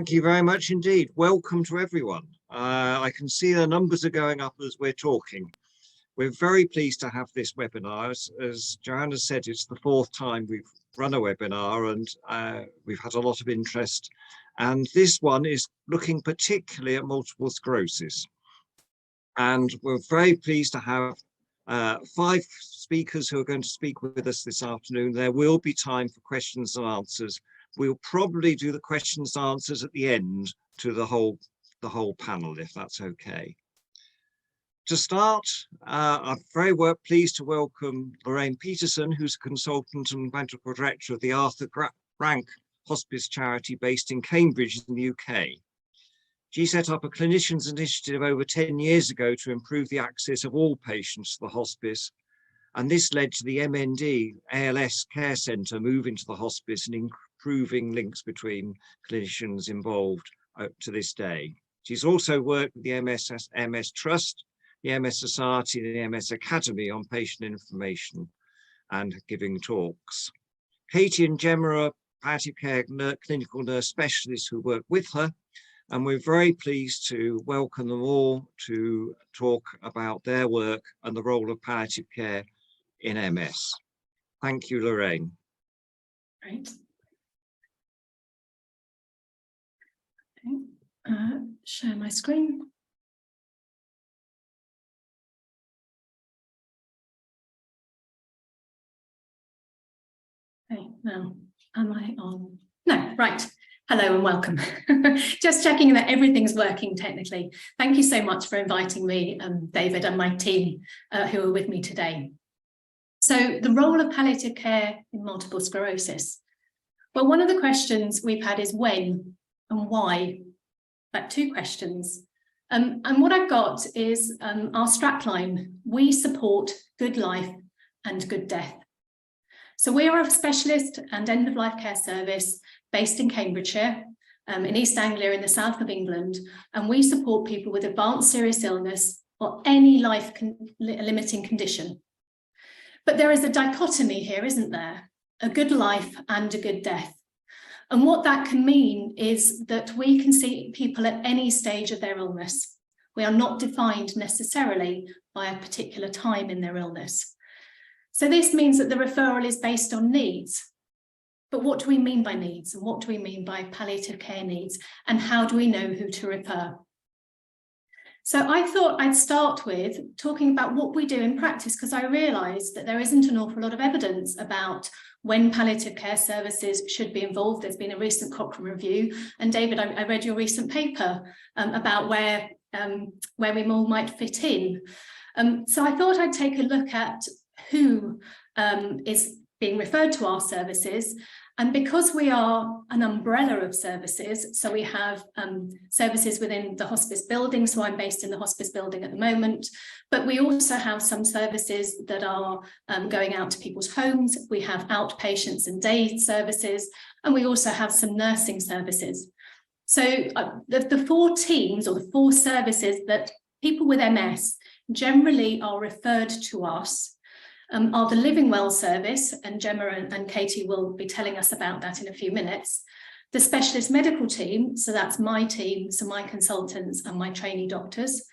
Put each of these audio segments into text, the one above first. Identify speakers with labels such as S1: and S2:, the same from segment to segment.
S1: Thank you very much indeed. Welcome to everyone. I can see the numbers are going up as we're talking. We're very pleased to have this webinar. As Joanna said, it's the fourth time we've run a webinar and we've had a lot of interest. And this one is looking particularly at multiple sclerosis. And we're very pleased to have 5 speakers who are going to speak with us this afternoon. There will be time for questions and answers. We'll probably do the questions and answers at the end to the whole panel, if that's okay. To start, I'm very pleased to welcome Lorraine Peterson, who's a consultant and medical director of the Arthur Rank Hospice charity based in Cambridge in the UK. She set up a clinicians initiative over 10 years ago to improve the access of all patients to the hospice. And this led to the MND ALS Care Centre moving to the hospice and improving links between clinicians involved to this day. She's also worked with the MS Trust, the MS Society and the MS Academy on patient information and giving talks. Katie and Gemma are palliative care clinical nurse specialists who work with her, and we're very pleased to welcome them all to talk about their work and the role of palliative care in MS. Thank you, Lorraine.
S2: Great. Okay. Share my screen. Okay, now, am I on? No, right. Hello and welcome. Just checking that everything's working technically. Thank you so much for inviting me, David, and my team who are with me today. So the role of palliative care in multiple sclerosis. Well, one of the questions we've had is when and why. About 2 questions. And what I've got is our strapline. We support good life and good death. So we are a specialist and end-of-life care service based in Cambridgeshire, in East Anglia in the south of England, and we support people with advanced serious illness or any life-limiting condition. But there is a dichotomy here, isn't there? A good life and a good death. And what that can mean is that we can see people at any stage of their illness. We are not defined necessarily by a particular time in their illness. So this means that the referral is based on needs. But what do we mean by needs? And what do we mean by palliative care needs? And how do we know who to refer? So I thought I'd start with talking about what we do in practice, because I realised that there isn't an awful lot of evidence about when palliative care services should be involved. There's been a recent Cochrane review, and David, I read your recent paper about where we all might fit in. So I thought I'd take a look at who is being referred to our services. And because we are an umbrella of services, so we have services within the hospice building, so I'm based in the hospice building at the moment, but we also have some services that are going out to people's homes. We have outpatients and day services, and we also have some nursing services. So the 4 teams or the 4 services that people with MS generally are referred to us are the Living Well service, and Gemma and Katie will be telling us about that in a few minutes. The specialist medical team, so that's my team, so my consultants and my trainee doctors,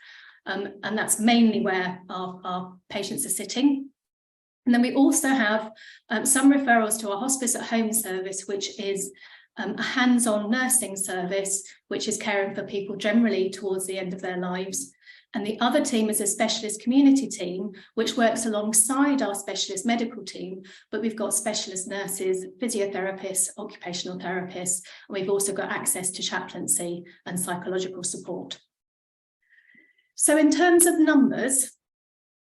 S2: and that's mainly where our patients are sitting. And then we also have some referrals to our hospice at home service, which is a hands-on nursing service, which is caring for people generally towards the end of their lives. And the other team is a specialist community team, which works alongside our specialist medical team, but we've got specialist nurses, physiotherapists, occupational therapists, and we've also got access to chaplaincy and psychological support. So in terms of numbers,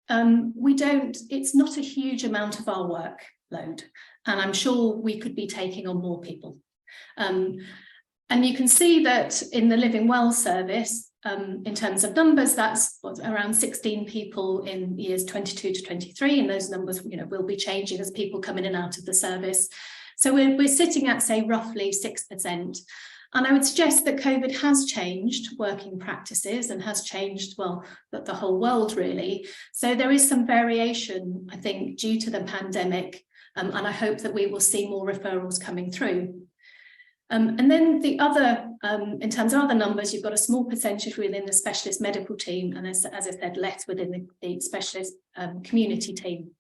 S2: it's not a huge amount of our workload, and I'm sure we could be taking on more people. And you can see that in the Living Well service, in terms of numbers, that's around 16 people in years 22 to 23, and those numbers, will be changing as people come in and out of the service. So we're sitting at, say, roughly 6%. And I would suggest that COVID has changed working practices and has changed, well, the whole world really. So there is some variation, I think, due to the pandemic, and I hope that we will see more referrals coming through. And then the other, in terms of other numbers, you've got a small percentage within the specialist medical team, and as I said, less within the specialist community team.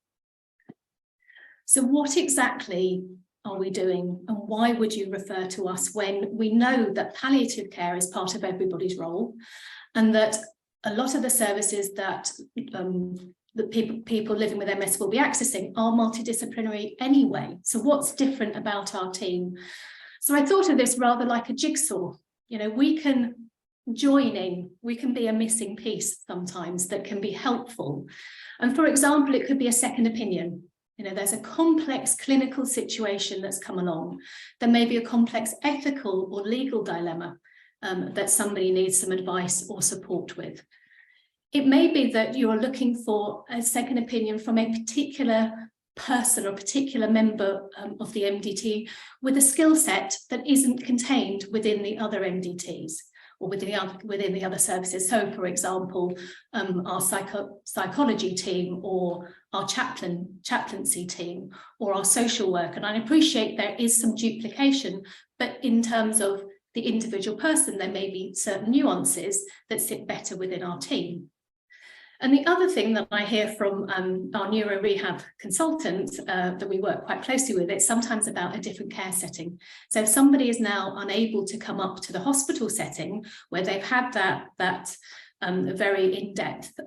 S2: So what exactly are we doing, and why would you refer to us when we know that palliative care is part of everybody's role, and that a lot of the services that people living with MS will be accessing are multidisciplinary anyway? So what's different about our team? So I thought of this rather like a jigsaw. You know, we can join in, we can be a missing piece sometimes that can be helpful. And for example, it could be a second opinion. You know, there's a complex clinical situation that's come along. There may be a complex ethical or legal dilemma that somebody needs some advice or support with. It may be that you are looking for a second opinion from a particular person or particular member of the MDT with a skill set that isn't contained within the other MDTs or within the other services. So, for example, our psychology team, or our chaplaincy team, or our social work. And I appreciate there is some duplication, but in terms of the individual person, there may be certain nuances that sit better within our team. And the other thing that I hear from our neuro rehab consultant that we work quite closely with, it's sometimes about a different care setting. So if somebody is now unable to come up to the hospital setting where they've had that very in-depth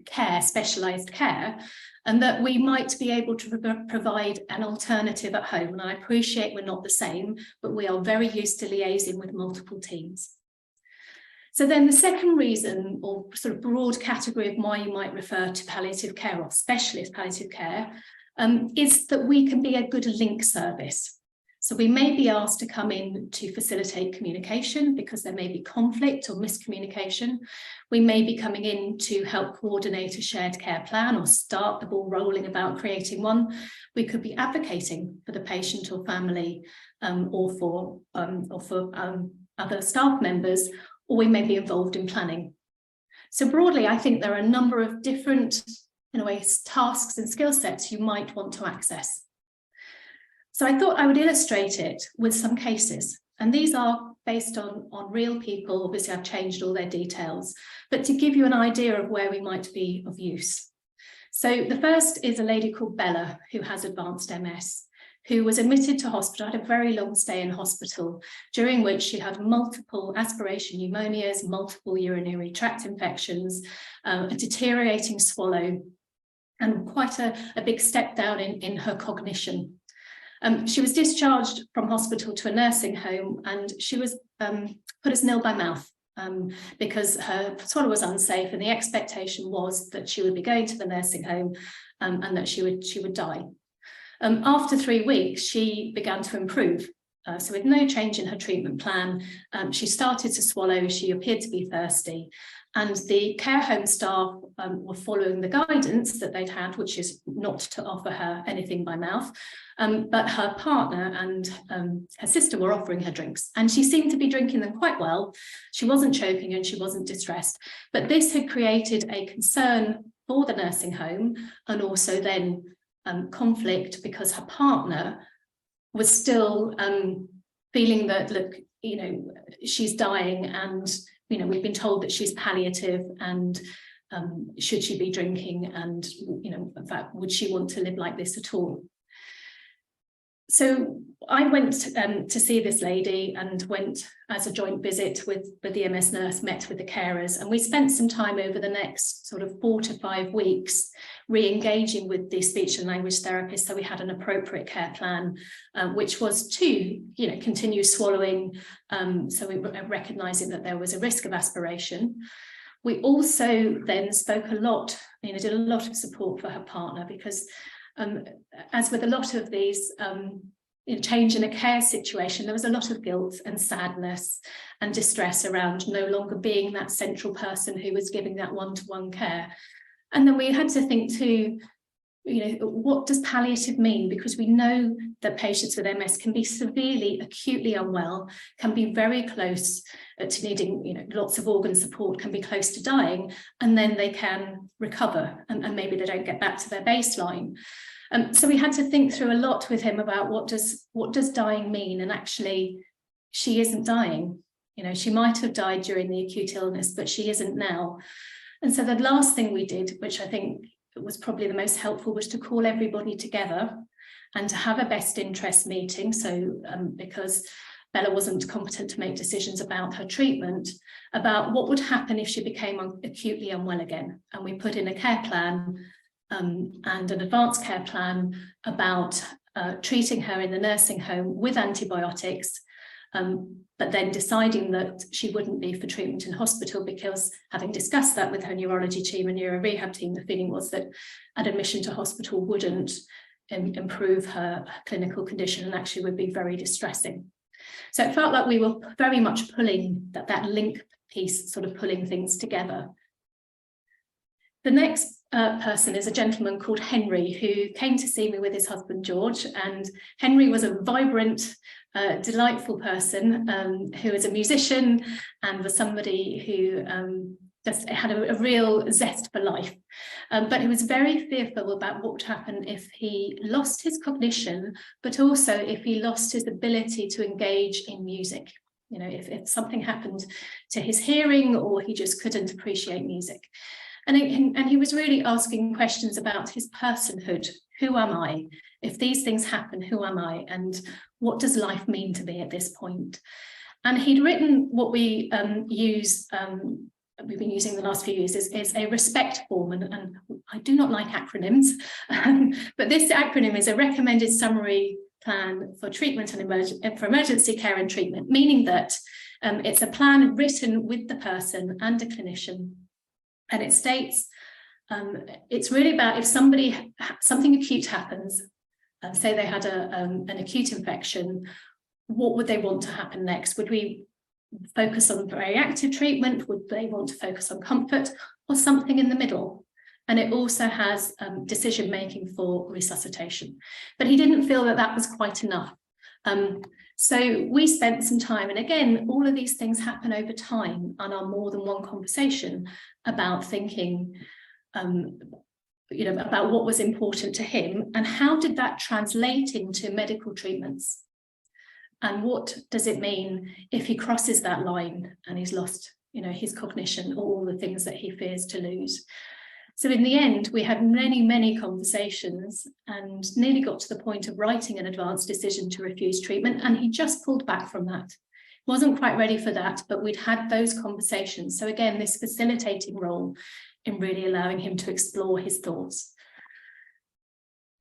S2: care, specialised care, and that we might be able to provide an alternative at home. And I appreciate we're not the same, but we are very used to liaising with multiple teams. So then the second reason, or sort of broad category of why you might refer to palliative care or specialist palliative care, is that we can be a good link service. So we may be asked to come in to facilitate communication because there may be conflict or miscommunication. We may be coming in to help coordinate a shared care plan or start the ball rolling about creating one. We could be advocating for the patient or family, or for other staff members, or we may be involved in planning. So broadly, I think there are a number of different, in a way, tasks and skill sets you might want to access. So I thought I would illustrate it with some cases. And these are based on real people. Obviously, I've changed all their details, but to give you an idea of where we might be of use. So the first is a lady called Bella, who has advanced MS, who was admitted to hospital, had a very long stay in hospital, during which she had multiple aspiration pneumonias, multiple urinary tract infections, a deteriorating swallow, and quite a big step down in her cognition. She was discharged from hospital to a nursing home, and she was put as nil by mouth because her swallow was unsafe, and the expectation was that she would be going to the nursing home and that she would die. After 3 weeks, she began to improve. So with no change in her treatment plan, she started to swallow, she appeared to be thirsty, and the care home staff were following the guidance that they'd had, which is not to offer her anything by mouth, but her partner and her sister were offering her drinks, and she seemed to be drinking them quite well. She wasn't choking and she wasn't distressed, but this had created a concern for the nursing home, and also then conflict because her partner was still feeling that, look, you know, she's dying, and, you know, we've been told that she's palliative, and should she be drinking, and, you know, in fact, would she want to live like this at all? So I went to see this lady, and went as a joint visit with the MS nurse, met with the carers, and we spent some time over the next sort of 4 to 5 weeks re-engaging with the speech and language therapist. So we had an appropriate care plan, which was to, you know, continue swallowing. So we were recognising that there was a risk of aspiration. We also then spoke a lot, you know, did a lot of support for her partner, because as with a lot of these change in a care situation, there was a lot of guilt and sadness and distress around no longer being that central person who was giving that one-to-one care. And then we had to think too, you know, what does palliative mean? Because we know that patients with MS can be severely, acutely unwell, can be very close to needing, you know, lots of organ support, can be close to dying, and then they can recover, and maybe they don't get back to their baseline. So we had to think through a lot with him about what does dying mean, and actually she isn't dying. You know, she might have died during the acute illness, but she isn't now. And so the last thing we did, which I think was probably the most helpful, was to call everybody together and to have a best interest meeting. So because Bella wasn't competent to make decisions about her treatment, about what would happen if she became acutely unwell again. And we put in a care plan and an advanced care plan about treating her in the nursing home with antibiotics, but then deciding that she wouldn't be for treatment in hospital, because having discussed that with her neurology team and neuro rehab team, the feeling was that an admission to hospital wouldn't improve her clinical condition and actually would be very distressing. So it felt like we were very much pulling that link piece, sort of pulling things together. The next person is a gentleman called Henry, who came to see me with his husband George, and Henry was a vibrant, delightful person who is a musician and was somebody who just had a real zest for life, but he was very fearful about what would happen if he lost his cognition, but also if he lost his ability to engage in music. You know, if something happened to his hearing, or he just couldn't appreciate music. And he was really asking questions about his personhood. Who am I? If these things happen, who am I? And what does life mean to me at this point? And he'd written what we we've been using the last few years is a respect form, and I do not like acronyms, but this acronym is a recommended summary plan for treatment and for emergency care and treatment, meaning that it's a plan written with the person and a clinician. And it states, it's really about if something acute happens, say they had an acute infection, what would they want to happen next? Would we focus on very active treatment? Would they want to focus on comfort, or something in the middle? And it also has decision making for resuscitation. But he didn't feel that that was quite enough. So we spent some time, and again, all of these things happen over time and are more than one conversation about thinking, about what was important to him and how did that translate into medical treatments. And what does it mean if he crosses that line and he's lost, his cognition, or all the things that he fears to lose? So in the end, we had many, many conversations and nearly got to the point of writing an advanced decision to refuse treatment. And he just pulled back from that. Wasn't quite ready for that, but we'd had those conversations. So again, this facilitating role in really allowing him to explore his thoughts.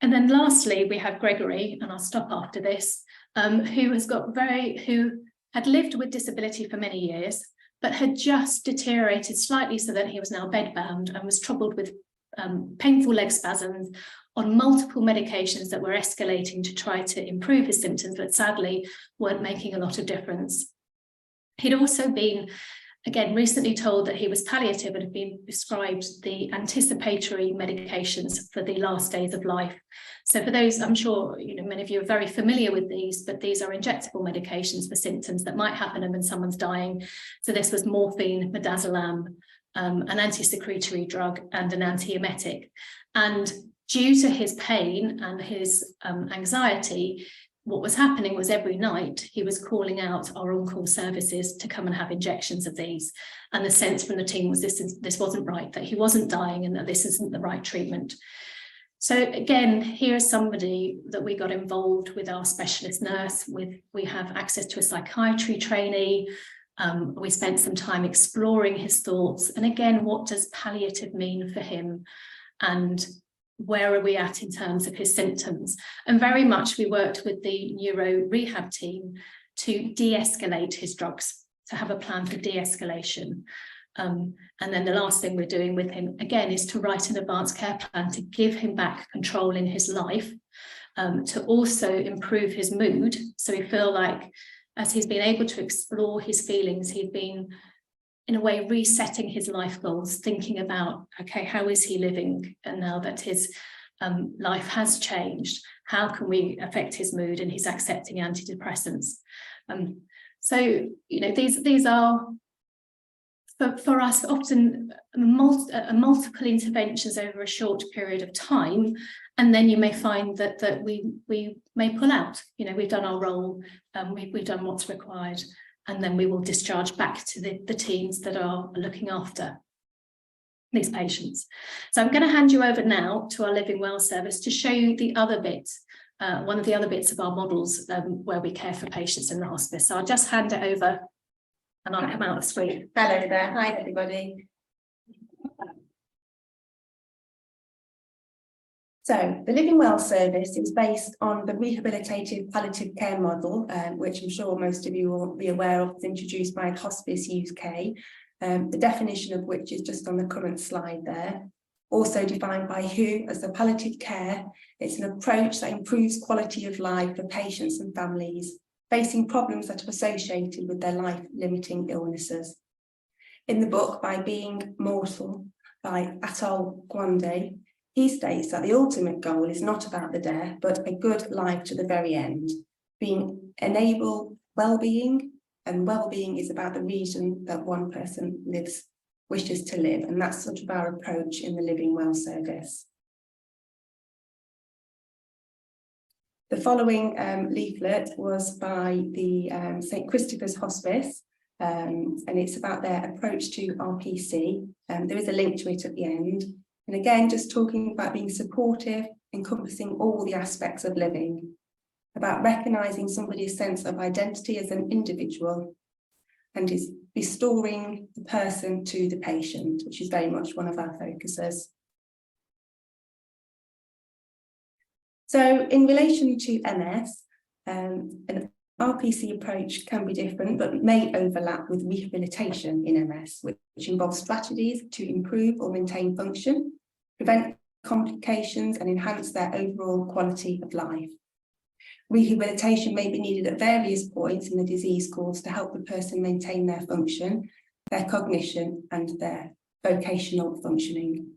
S2: And then lastly, we have Gregory, and I'll stop after this, who had lived with disability for many years, but had just deteriorated slightly so that he was now bedbound and was troubled with painful leg spasms on multiple medications that were escalating to try to improve his symptoms, but sadly weren't making a lot of difference. He'd also been, again, recently told that he was palliative and had been prescribed the anticipatory medications for the last days of life. So for those, I'm sure many of you are very familiar with these, but these are injectable medications for symptoms that might happen when someone's dying. So this was morphine, midazolam, an anti-secretory drug and an antiemetic. And due to his pain and his anxiety, what was happening was every night he was calling out our on-call services to come and have injections of these. And the sense from the team was this wasn't right, that he wasn't dying and that this isn't the right treatment. So again, here's somebody that we got involved with our specialist nurse with. We have access to a psychiatry trainee. We spent some time exploring his thoughts. And again, what does palliative mean for him? And where are we at in terms of his symptoms? And very much we worked with the neuro rehab team to de-escalate his drugs, to have a plan for de-escalation. And then the last thing we're doing with him, again, is to write an advanced care plan to give him back control in his life, to also improve his mood. So we feel like as he's been able to explore his feelings, he's been, in a way, resetting his life goals, thinking about, okay, how is he living? And now that his life has changed, how can we affect his mood? And he's accepting antidepressants. So, these are for us, often multiple interventions over a short period of time, and then you may find that we may pull out. You know, we've done our role, we've done what's required, and then we will discharge back to the teams that are looking after these patients. So I'm going to hand you over now to our Living Well service to show you the other bit, one of the other bits of our models where we care for patients in the hospice. So I'll just hand it over and I'll come out of the screen.
S3: Hello there. Hi, everybody. So the Living Well service is based on the rehabilitative palliative care model, which I'm sure most of you will be aware of, was introduced by Hospice UK, the definition of which is just on the current slide there. Also defined by WHO as the palliative care. It's an approach that improves quality of life for patients and families facing problems that are associated with their life-limiting illnesses. In the book, By Being Mortal, by Atul Gawande, he states that the ultimate goal is not about the death, but a good life to the very end, enable well-being, and well-being is about the reason that one person wishes to live, and that's sort of our approach in the Living Well service. The following leaflet was by the St Christopher's Hospice, and it's about their approach to EAPC. There is a link to it at the end. And again, just talking about being supportive, encompassing all the aspects of living, about recognising somebody's sense of identity as an individual, and is restoring the person to the patient, which is very much one of our focuses. So in relation to MS, an RPC approach can be different, but may overlap with rehabilitation in MS, which involves strategies to improve or maintain function, prevent complications, and enhance their overall quality of life. Rehabilitation may be needed at various points in the disease course to help the person maintain their function, their cognition, and their vocational functioning.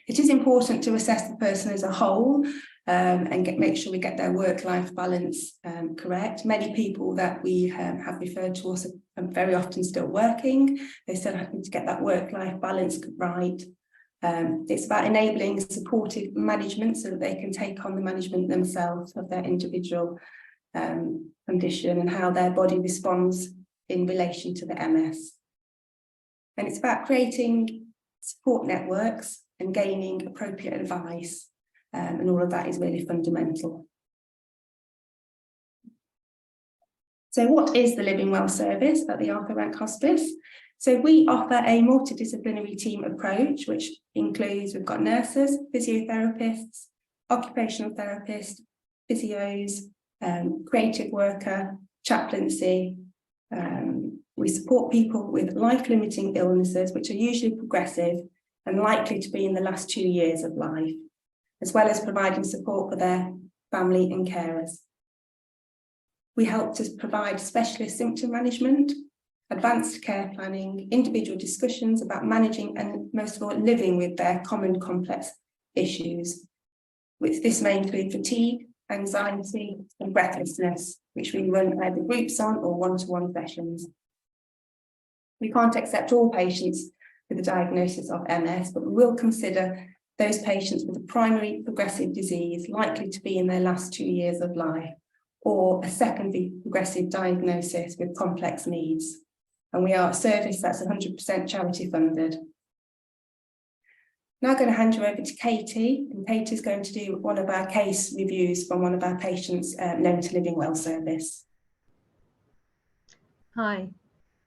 S3: It is important to assess the person as a whole and make sure we get their work-life balance correct. Many people that we have referred to us are very often still working. They still have to get that work-life balance right. It's about enabling supportive management so that they can take on the management themselves of their individual condition and how their body responds in relation to the MS. And it's about creating support networks and gaining appropriate advice, and all of that is really fundamental. So what is the Living Well service at the Arthur Rank Hospice? So we offer a multidisciplinary team approach, which includes, we've got nurses, physiotherapists, occupational therapists, physios, creative worker, chaplaincy. We support people with life-limiting illnesses, which are usually progressive and likely to be in the last 2 years of life, as well as providing support for their family and carers. We help to provide specialist symptom management, advanced care planning, individual discussions about managing and most of all living with their common complex issues. This may include fatigue, anxiety and breathlessness, which we run either groups on or one-to-one sessions. We can't accept all patients with a diagnosis of MS, but we will consider those patients with a primary progressive disease likely to be in their last 2 years of life, or a secondary progressive diagnosis with complex needs. And we are a service that's 100% charity funded. Now I'm going to hand you over to Katie, and Katie's going to do one of our case reviews from one of our patients known to Living Well service.
S4: Hi.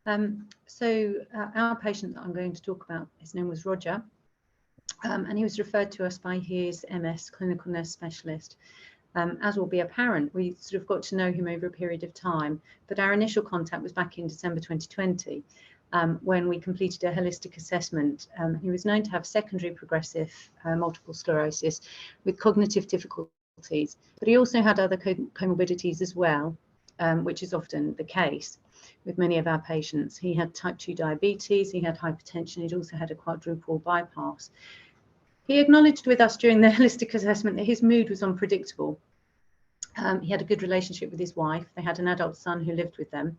S4: Our patient that I'm going to talk about, his name was Roger, and he was referred to us by his MS clinical nurse specialist. As will be apparent, we sort of got to know him over a period of time, but our initial contact was back in December 2020, when we completed a holistic assessment. He was known to have secondary progressive multiple sclerosis with cognitive difficulties, but he also had other comorbidities as well, which is often the case with many of our patients. He had type 2 diabetes, he had hypertension, he'd also had a quadruple bypass. He acknowledged with us during the holistic assessment that his mood was unpredictable. He had a good relationship with his wife. They had an adult son who lived with them,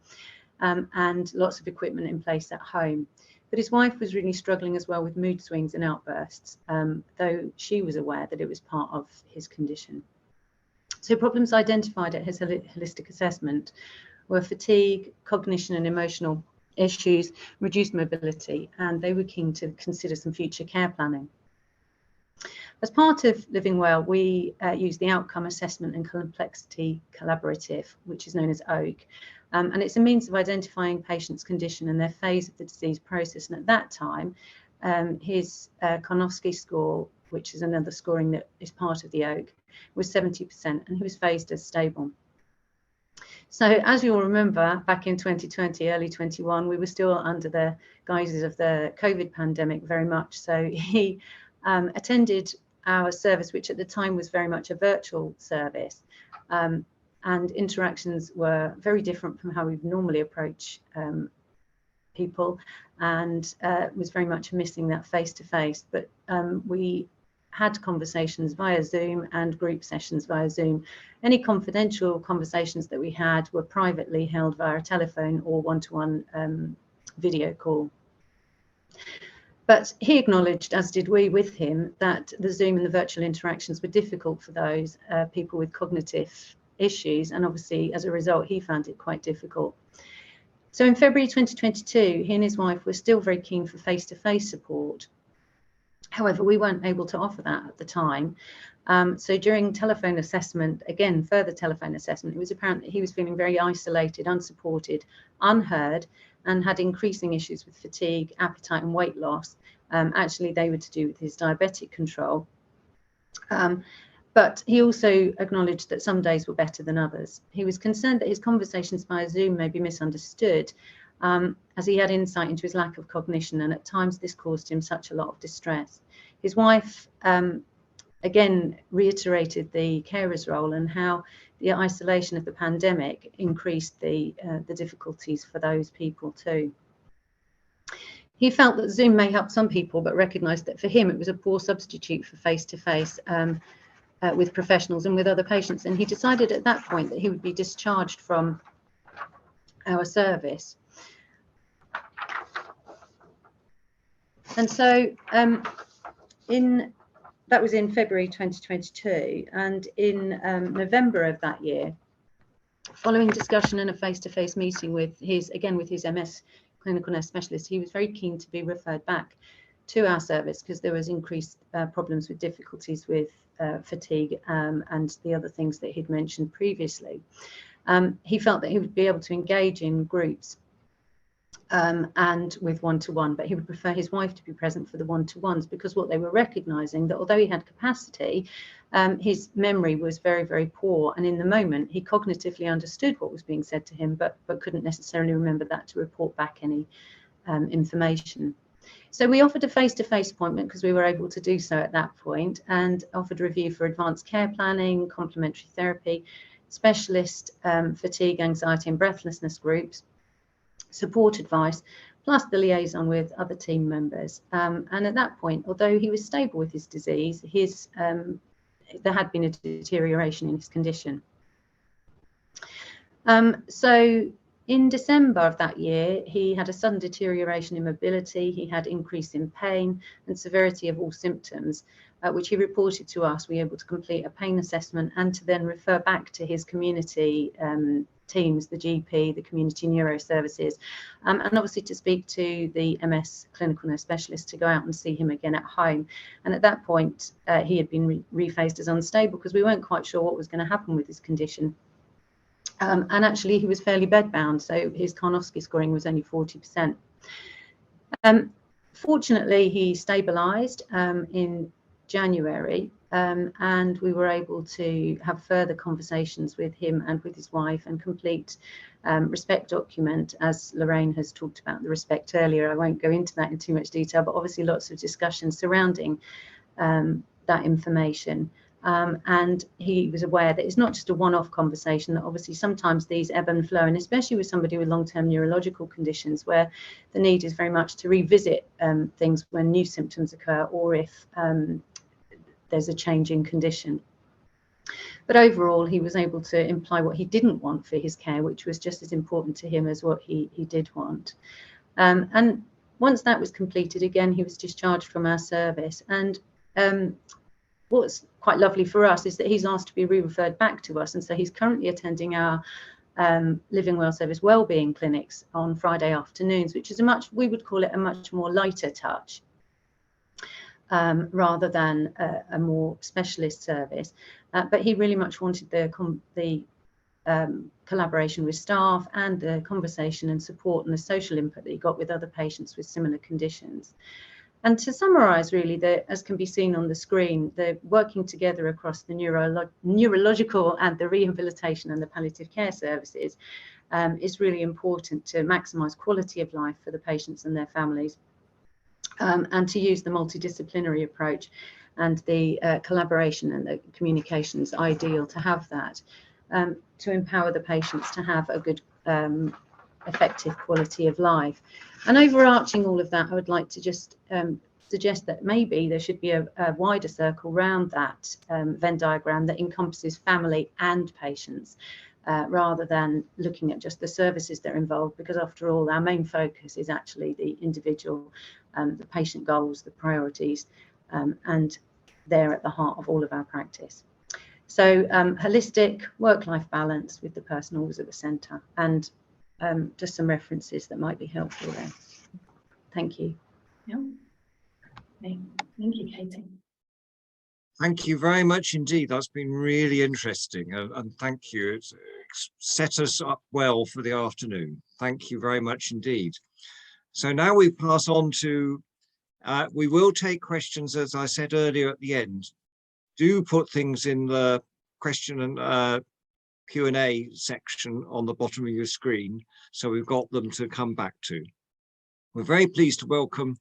S4: and lots of equipment in place at home. But his wife was really struggling as well with mood swings and outbursts, though she was aware that it was part of his condition. So problems identified at his holistic assessment were fatigue, cognition and emotional issues, reduced mobility, and they were keen to consider some future care planning. As part of Living Well, we use the Outcome Assessment and Complexity Collaborative, which is known as OAK, and it's a means of identifying patients' condition and their phase of the disease process. And at that time, his Karnofsky score, which is another scoring that is part of the OAK, was 70%, and he was phased as stable. So as you'll remember, back in 2020, early 21, we were still under the guises of the COVID pandemic very much. So he attended our service, which at the time was very much a virtual service, and interactions were very different from how we normally approach people, and was very much missing that face-to-face. But we had conversations via Zoom and group sessions via Zoom. Any confidential conversations that we had were privately held via telephone or one-to-one video call. But he acknowledged, as did we with him, that the Zoom and the virtual interactions were difficult for those people with cognitive issues, and obviously as a result he found it quite difficult. So in February 2022, he and his wife were still very keen for face-to-face support. However, we weren't able to offer that at the time. So during telephone assessment, again, further telephone assessment, it was apparent that he was feeling very isolated, unsupported, unheard, and had increasing issues with fatigue, appetite and weight loss. Actually, they were to do with his diabetic control. But he also acknowledged that some days were better than others. He was concerned that his conversations via Zoom may be misunderstood, as he had insight into his lack of cognition, and at times this caused him such a lot of distress. His wife again reiterated the carer's role and how the isolation of the pandemic increased the difficulties for those people too. He felt that Zoom may help some people, but recognised that for him it was a poor substitute for face-to-face with professionals and with other patients, and he decided at that point that he would be discharged from our service. And so that was in February 2022, and in November of that year, following discussion and a face-to-face meeting with his MS clinical nurse specialist, he was very keen to be referred back to our service because there was increased problems with difficulties with fatigue and the other things that he'd mentioned previously. He felt that he would be able to engage in groups and with one-to-one, but he would prefer his wife to be present for the one-to-ones, because what they were recognizing that although he had capacity, his memory was very, very poor, and in the moment he cognitively understood what was being said to him, but couldn't necessarily remember that to report back any information. So we offered a face-to-face appointment because we were able to do so at that point, and offered review for advanced care planning, complementary therapy, specialist fatigue, anxiety and breathlessness groups, support advice, plus the liaison with other team members. And at that point, although he was stable with his disease, there had been a deterioration in his condition. So in December of that year, he had a sudden deterioration in mobility, he had increase in pain and severity of all symptoms, which he reported to us. We were able to complete a pain assessment and to then refer back to his community teams, the GP, the community neuro services, and obviously to speak to the MS clinical nurse specialist to go out and see him again at home. And at that point, he had been rephased as unstable because we weren't quite sure what was going to happen with his condition. And actually he was fairly bedbound, so his Karnofsky scoring was only 40%. Fortunately, he stabilised in January, and we were able to have further conversations with him and with his wife and complete respect document, as Lorraine has talked about the respect earlier. I won't go into that in too much detail, but obviously lots of discussion surrounding that information. And he was aware that it's not just a one-off conversation, that obviously sometimes these ebb and flow, and especially with somebody with long-term neurological conditions where the need is very much to revisit things when new symptoms occur or if there's a change in condition. But overall, he was able to imply what he didn't want for his care, which was just as important to him as what he did want. And once that was completed, again, he was discharged from our service. And what's quite lovely for us is that he's asked to be re-referred back to us. And so he's currently attending our Living Well Service Wellbeing clinics on Friday afternoons, which is we would call it a much more lighter touch, rather than a more specialist service. But he really much wanted the collaboration with staff and the conversation and support and the social input that he got with other patients with similar conditions. And to summarise, really, as can be seen on the screen, the working together across the neurological and the rehabilitation and the palliative care services is really important to maximise quality of life for the patients and their families, and to use the multidisciplinary approach and the collaboration and the communication is ideal to have that, to empower the patients to have a good effective quality of life. And overarching all of that, I would like to just suggest that maybe there should be a wider circle around that Venn diagram that encompasses family and patients, rather than looking at just the services that are involved, because after all, our main focus is actually the individual, the patient goals, the priorities, and they're at the heart of all of our practice. So holistic work-life balance with the person always at the centre, and just some references that might be helpful there. Thank you.
S2: Yeah. Thank you, Katie.
S1: Thank you very much indeed. That's been really interesting, and thank you. It's set us up well for the afternoon. Thank you very much indeed. So now we pass on to, we will take questions, as I said earlier at the end. Do put things in the question and Q&A section on the bottom of your screen, so we've got them to come back to. We're very pleased to welcome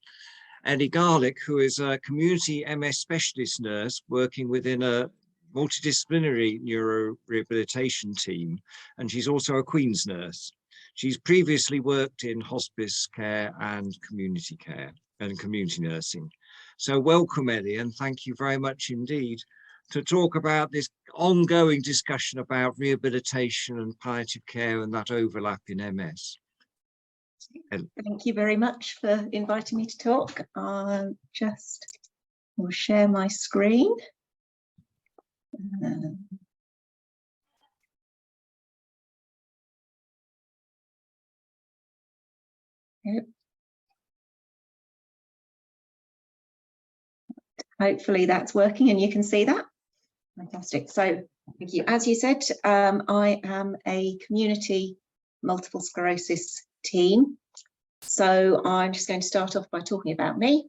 S1: Ellie Garlick, who is a community MS specialist nurse working within a multidisciplinary neurorehabilitation team, and she's also a Queen's nurse. She's previously worked in hospice care and community nursing. So welcome, Ellie, and thank you very much indeed to talk about this ongoing discussion about rehabilitation and palliative care and that overlap in MS.
S5: Thank you very much for inviting me to talk. I'll share my screen. Hopefully that's working and you can see that. Fantastic. So thank you. As you said, I am a community multiple sclerosis team. So I'm just going to start off by talking about me,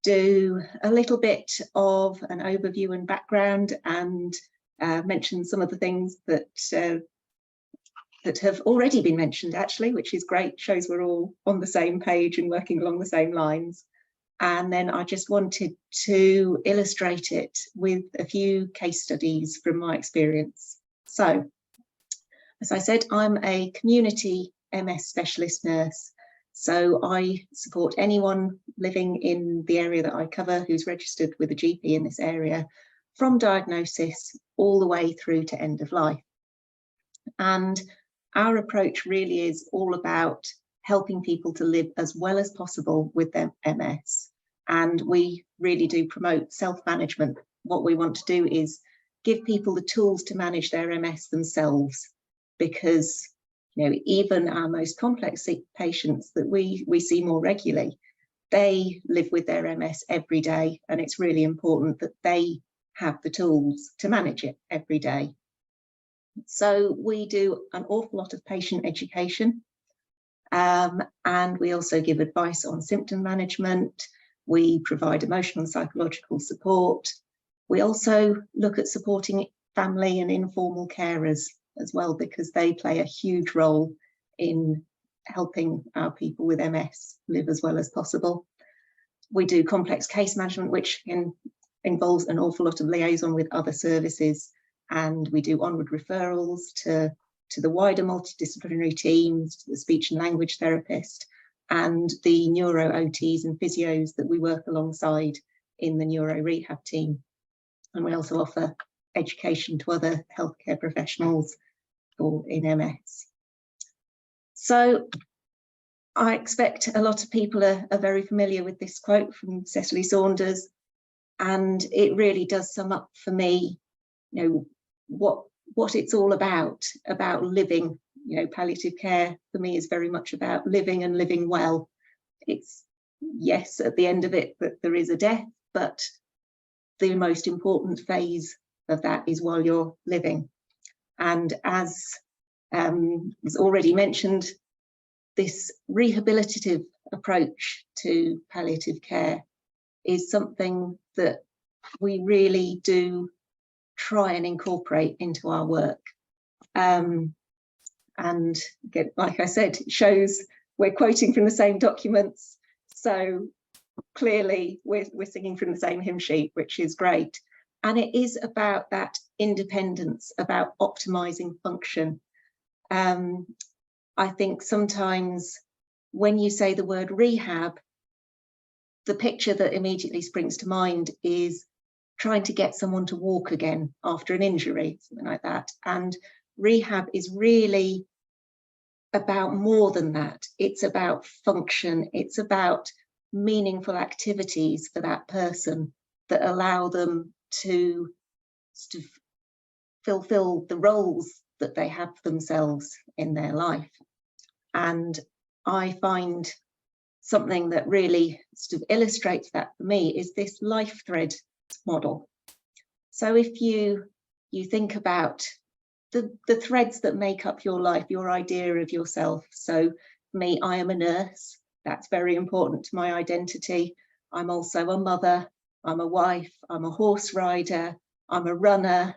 S5: do a little bit of an overview and background, and mention some of the things that that have already been mentioned, actually, which is great, shows we're all on the same page and working along the same lines. And then I just wanted to illustrate it with a few case studies from my experience. So, as I said, I'm a community MS specialist nurse. So I support anyone living in the area that I cover who's registered with a GP in this area, from diagnosis all the way through to end of life. And our approach really is all about helping people to live as well as possible with their MS. And we really do promote self-management. What we want to do is give people the tools to manage their MS themselves, because even our most complex patients that we see more regularly, they live with their MS every day, and it's really important that they have the tools to manage it every day. So we do an awful lot of patient education, and we also give advice on symptom management. We provide emotional and psychological support. We also look at supporting family and informal carers as well, because they play a huge role in helping our people with MS live as well as possible. We do complex case management, which involves an awful lot of liaison with other services, and we do onward referrals to the wider multidisciplinary teams, to the speech and language therapist, and the neuro OTs and physios that we work alongside in the neuro rehab team. And we also offer education to other healthcare professionals in MS. So I expect a lot of people are very familiar with this quote from Cecily Saunders, and it really does sum up for me, you know, what it's all about living. You know, palliative care for me is very much about living and living well. It's, yes, at the end of it that there is a death, but the most important phase of that is while you're living. And as was already mentioned, this rehabilitative approach to palliative care is something that we really do try and incorporate into our work. And again, like I said, it shows we're quoting from the same documents, so clearly we're singing from the same hymn sheet, which is great. And it is about that independence, about optimizing function. I think sometimes when you say the word rehab, the picture that immediately springs to mind is trying to get someone to walk again after an injury, something like that. And rehab is really about more than that. It's about function. It's about meaningful activities for that person that allow them to sort of fulfill the roles that they have themselves in their life. And I find something that really sort of illustrates that for me is this life thread model. So if you think about the threads that make up your life, your idea of yourself. So for me, I am a nurse. That's very important to my identity. I'm also a mother, I'm a wife, I'm a horse rider, I'm a runner,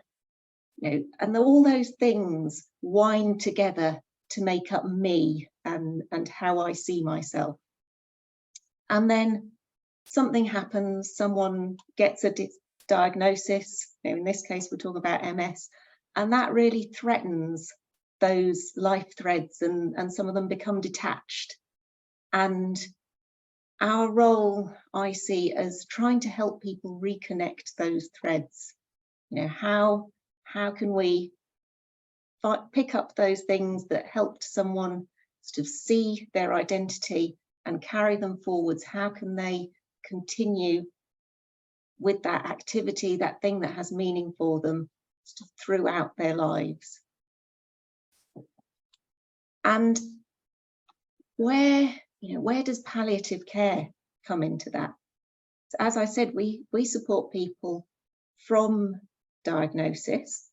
S5: you know, and all those things wind together to make up me and how I see myself. And then something happens, someone gets a diagnosis, you know, in this case we're talking about MS, and that really threatens those life threads, and some of them become detached. And our role, I see, as trying to help people reconnect those threads. You know, how can we pick up those things that helped someone sort of see their identity and carry them forwards? How can they continue with that activity, that thing that has meaning for them throughout their lives? And where does palliative care come into that? So as I said, we support people from diagnosis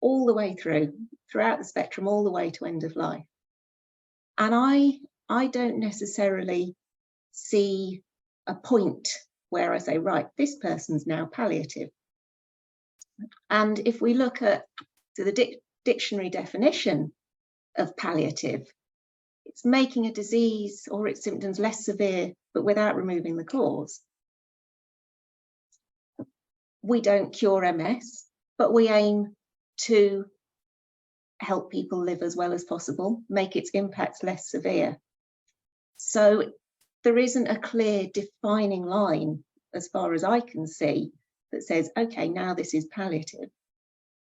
S5: all the way throughout the spectrum, all the way to end of life. And I don't necessarily see a point where I say, right, this person's now palliative. And if we look at the dictionary definition of palliative, it's making a disease or its symptoms less severe, but without removing the cause. We don't cure MS, but we aim to help people live as well as possible, make its impacts less severe. So there isn't a clear defining line, as far as I can see, that says, okay, now this is palliative.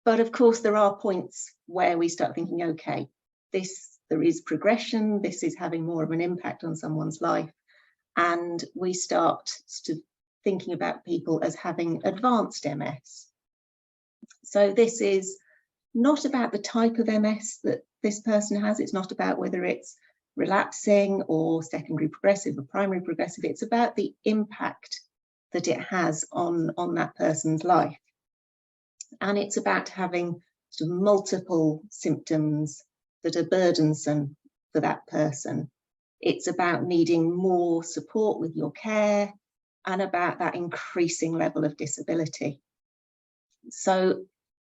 S5: But of course, there are points where we start thinking, okay, there is progression, this is having more of an impact on someone's life. And we start thinking about people as having advanced MS. So this is not about the type of MS that this person has. It's not about whether it's relapsing or secondary progressive or primary progressive. It's about the impact that it has on that person's life. And it's about having multiple symptoms that are burdensome for that person. It's about needing more support with your care and about that increasing level of disability. So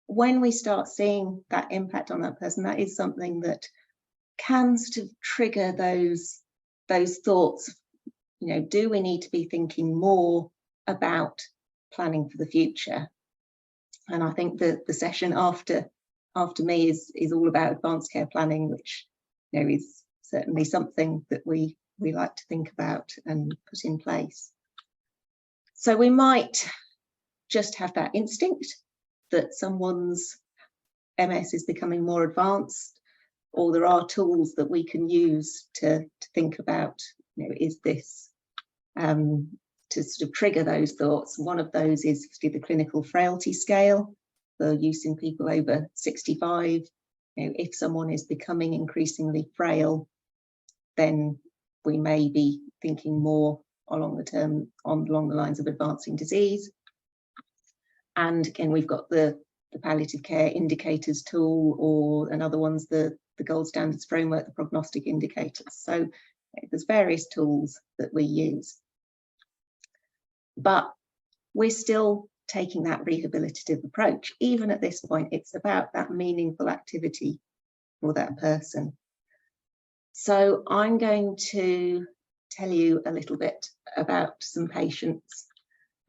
S5: when we start seeing that impact on that person, that is something that can trigger those thoughts. You know, do we need to be thinking more about planning for the future? And I think the session after me is all about advanced care planning, which, you know, is certainly something that we like to think about and put in place. So we might just have that instinct that someone's MS is becoming more advanced, or there are tools that we can use to think about, is this to sort of trigger those thoughts. One of those is the clinical frailty scale for use in people over 65. If someone is becoming increasingly frail, then we may be thinking more along the lines of advancing disease. And again, we've got the palliative care indicators tool, or another one's the gold standards framework, the prognostic indicators. So there's various tools that we use. But we're still taking that rehabilitative approach. Even at this point, it's about that meaningful activity for that person. So I'm going to tell you a little bit about some patients.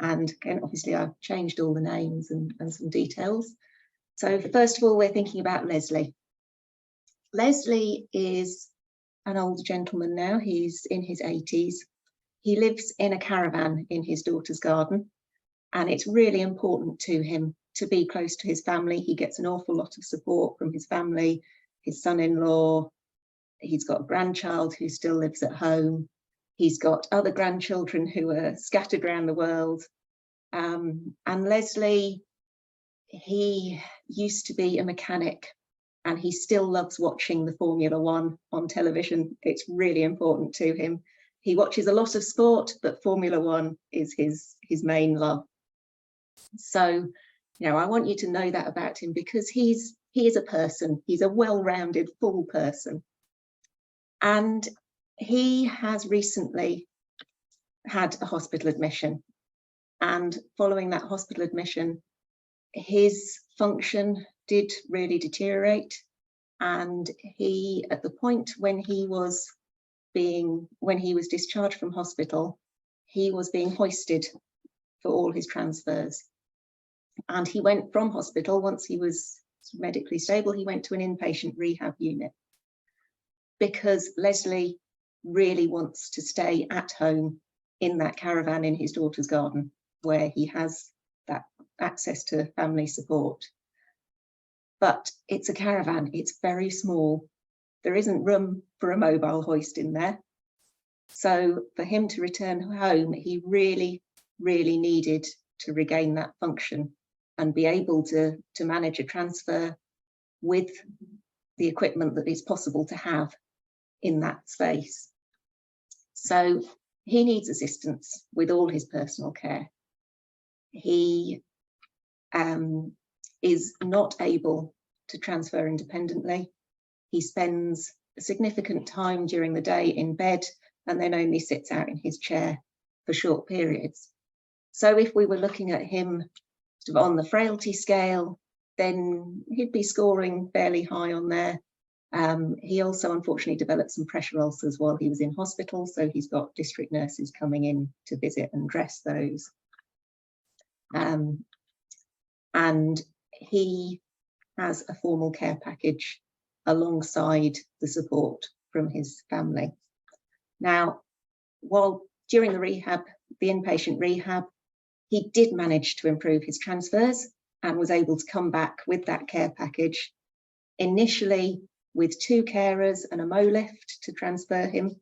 S5: And again, obviously I've changed all the names and some details. So first of all, we're thinking about Leslie. Leslie is an older gentleman now. He's in his 80s. He lives in a caravan in his daughter's garden, and it's really important to him to be close to his family. He gets an awful lot of support from his family, his son-in-law. He's got a grandchild who still lives at home. He's got other grandchildren who are scattered around the world. And Leslie, he used to be a mechanic, and he still loves watching the Formula One on television. It's really important to him. He watches a lot of sport, but Formula One is his main love. So, I want you to know that about him, because he is a person. He's a well-rounded, full person. And he has recently had a hospital admission. And following that hospital admission, his function did really deteriorate. And he, at the point when he was discharged from hospital, he was being hoisted for all his transfers. And he went from hospital, once he was medically stable, he went to an inpatient rehab unit, because Leslie really wants to stay at home in that caravan in his daughter's garden, where he has that access to family support. But it's a caravan, it's very small. There isn't room for a mobile hoist in there. So for him to return home, he really, really needed to regain that function and be able to manage a transfer with the equipment that is possible to have in that space. So he needs assistance with all his personal care. He is not able to transfer independently. He spends a significant time during the day in bed, and then only sits out in his chair for short periods. So if we were looking at him sort of on the frailty scale, then he'd be scoring fairly high on there. He also unfortunately developed some pressure ulcers while he was in hospital, so he's got district nurses coming in to visit and dress those. And he has a formal care package alongside the support from his family. Now, while during the rehab, the inpatient rehab, he did manage to improve his transfers and was able to come back with that care package, initially with 2 carers and a Mo lift to transfer him.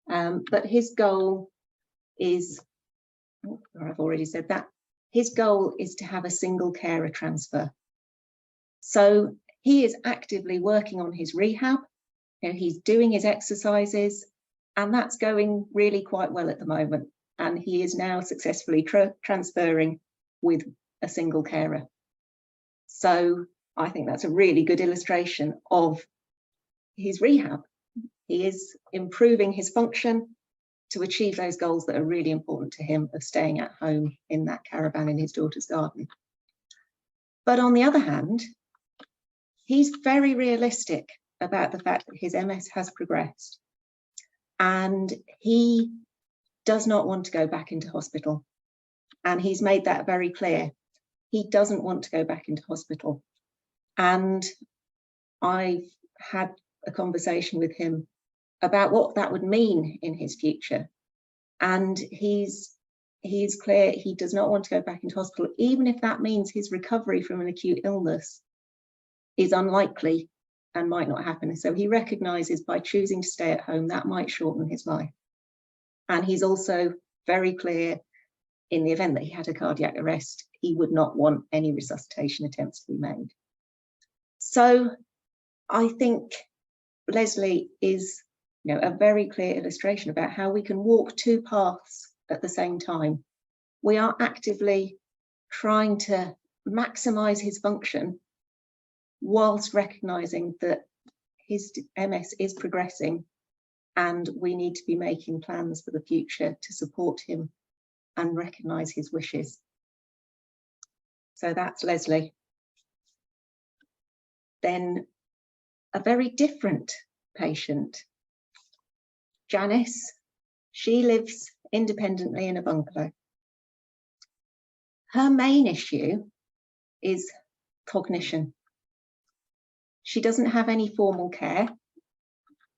S5: But his goal is, I've already said that, his goal is to have a single carer transfer. So he is actively working on his rehab. He's doing his exercises, and that's going really quite well at the moment. And he is now successfully transferring with a single carer. So I think that's a really good illustration of his rehab. He is improving his function to achieve those goals that are really important to him, of staying at home in that caravan in his daughter's garden. But on the other hand, he's very realistic about the fact that his MS has progressed, and he does not want to go back into hospital. And he's made that very clear. He doesn't want to go back into hospital. And I've had a conversation with him about what that would mean in his future. And he's clear he does not want to go back into hospital, even if that means his recovery from an acute illness is unlikely and might not happen. So he recognises by choosing to stay at home, that might shorten his life. And he's also very clear, in the event that he had a cardiac arrest, he would not want any resuscitation attempts to be made. So I think Leslie is, a very clear illustration about how we can walk two paths at the same time. We are actively trying to maximise his function whilst recognising that his MS is progressing and we need to be making plans for the future to support him and recognise his wishes. So that's Leslie. Then a very different patient, Janice. She lives independently in a bungalow. Her main issue is cognition. She doesn't have any formal care,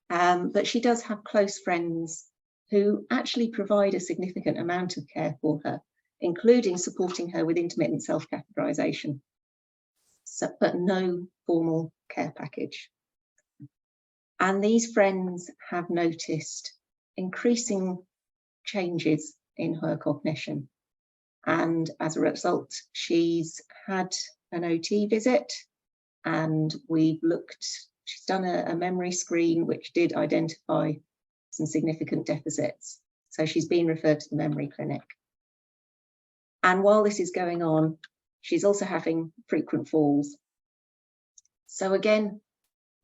S5: but she does have close friends who actually provide a significant amount of care for her, including supporting her with intermittent self-catheterisation, but no formal care package. And these friends have noticed increasing changes in her cognition. And as a result, she's had an OT visit and she's done a memory screen which did identify some significant deficits. So she's been referred to the memory clinic. And while this is going on, she's also having frequent falls. So again,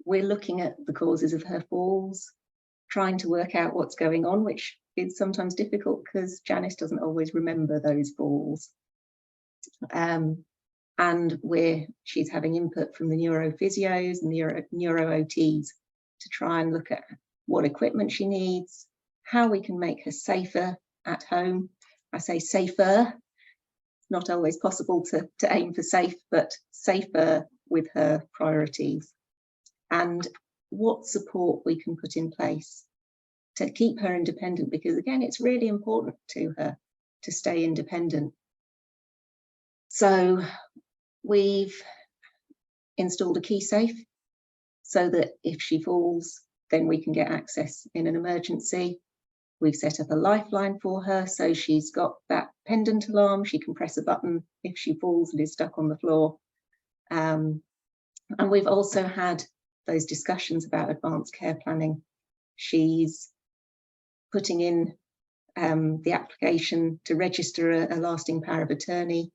S5: we're looking at the causes of her falls, trying to work out what's going on, which is sometimes difficult because Janice doesn't always remember those falls. And she's having input from the neurophysios and the neuro OTs to try and look at what equipment she needs, how we can make her safer at home. I say safer, not always possible to aim for safe, but safer with her priorities, and what support we can put in place to keep her independent, because again, it's really important to her to stay independent. So we've installed a key safe so that if she falls, then we can get access in an emergency. We've set up a lifeline for her, so she's got that pendant alarm. She can press a button if she falls and is stuck on the floor. And we've also had those discussions about advanced care planning. She's putting in the application to register a lasting power of attorney,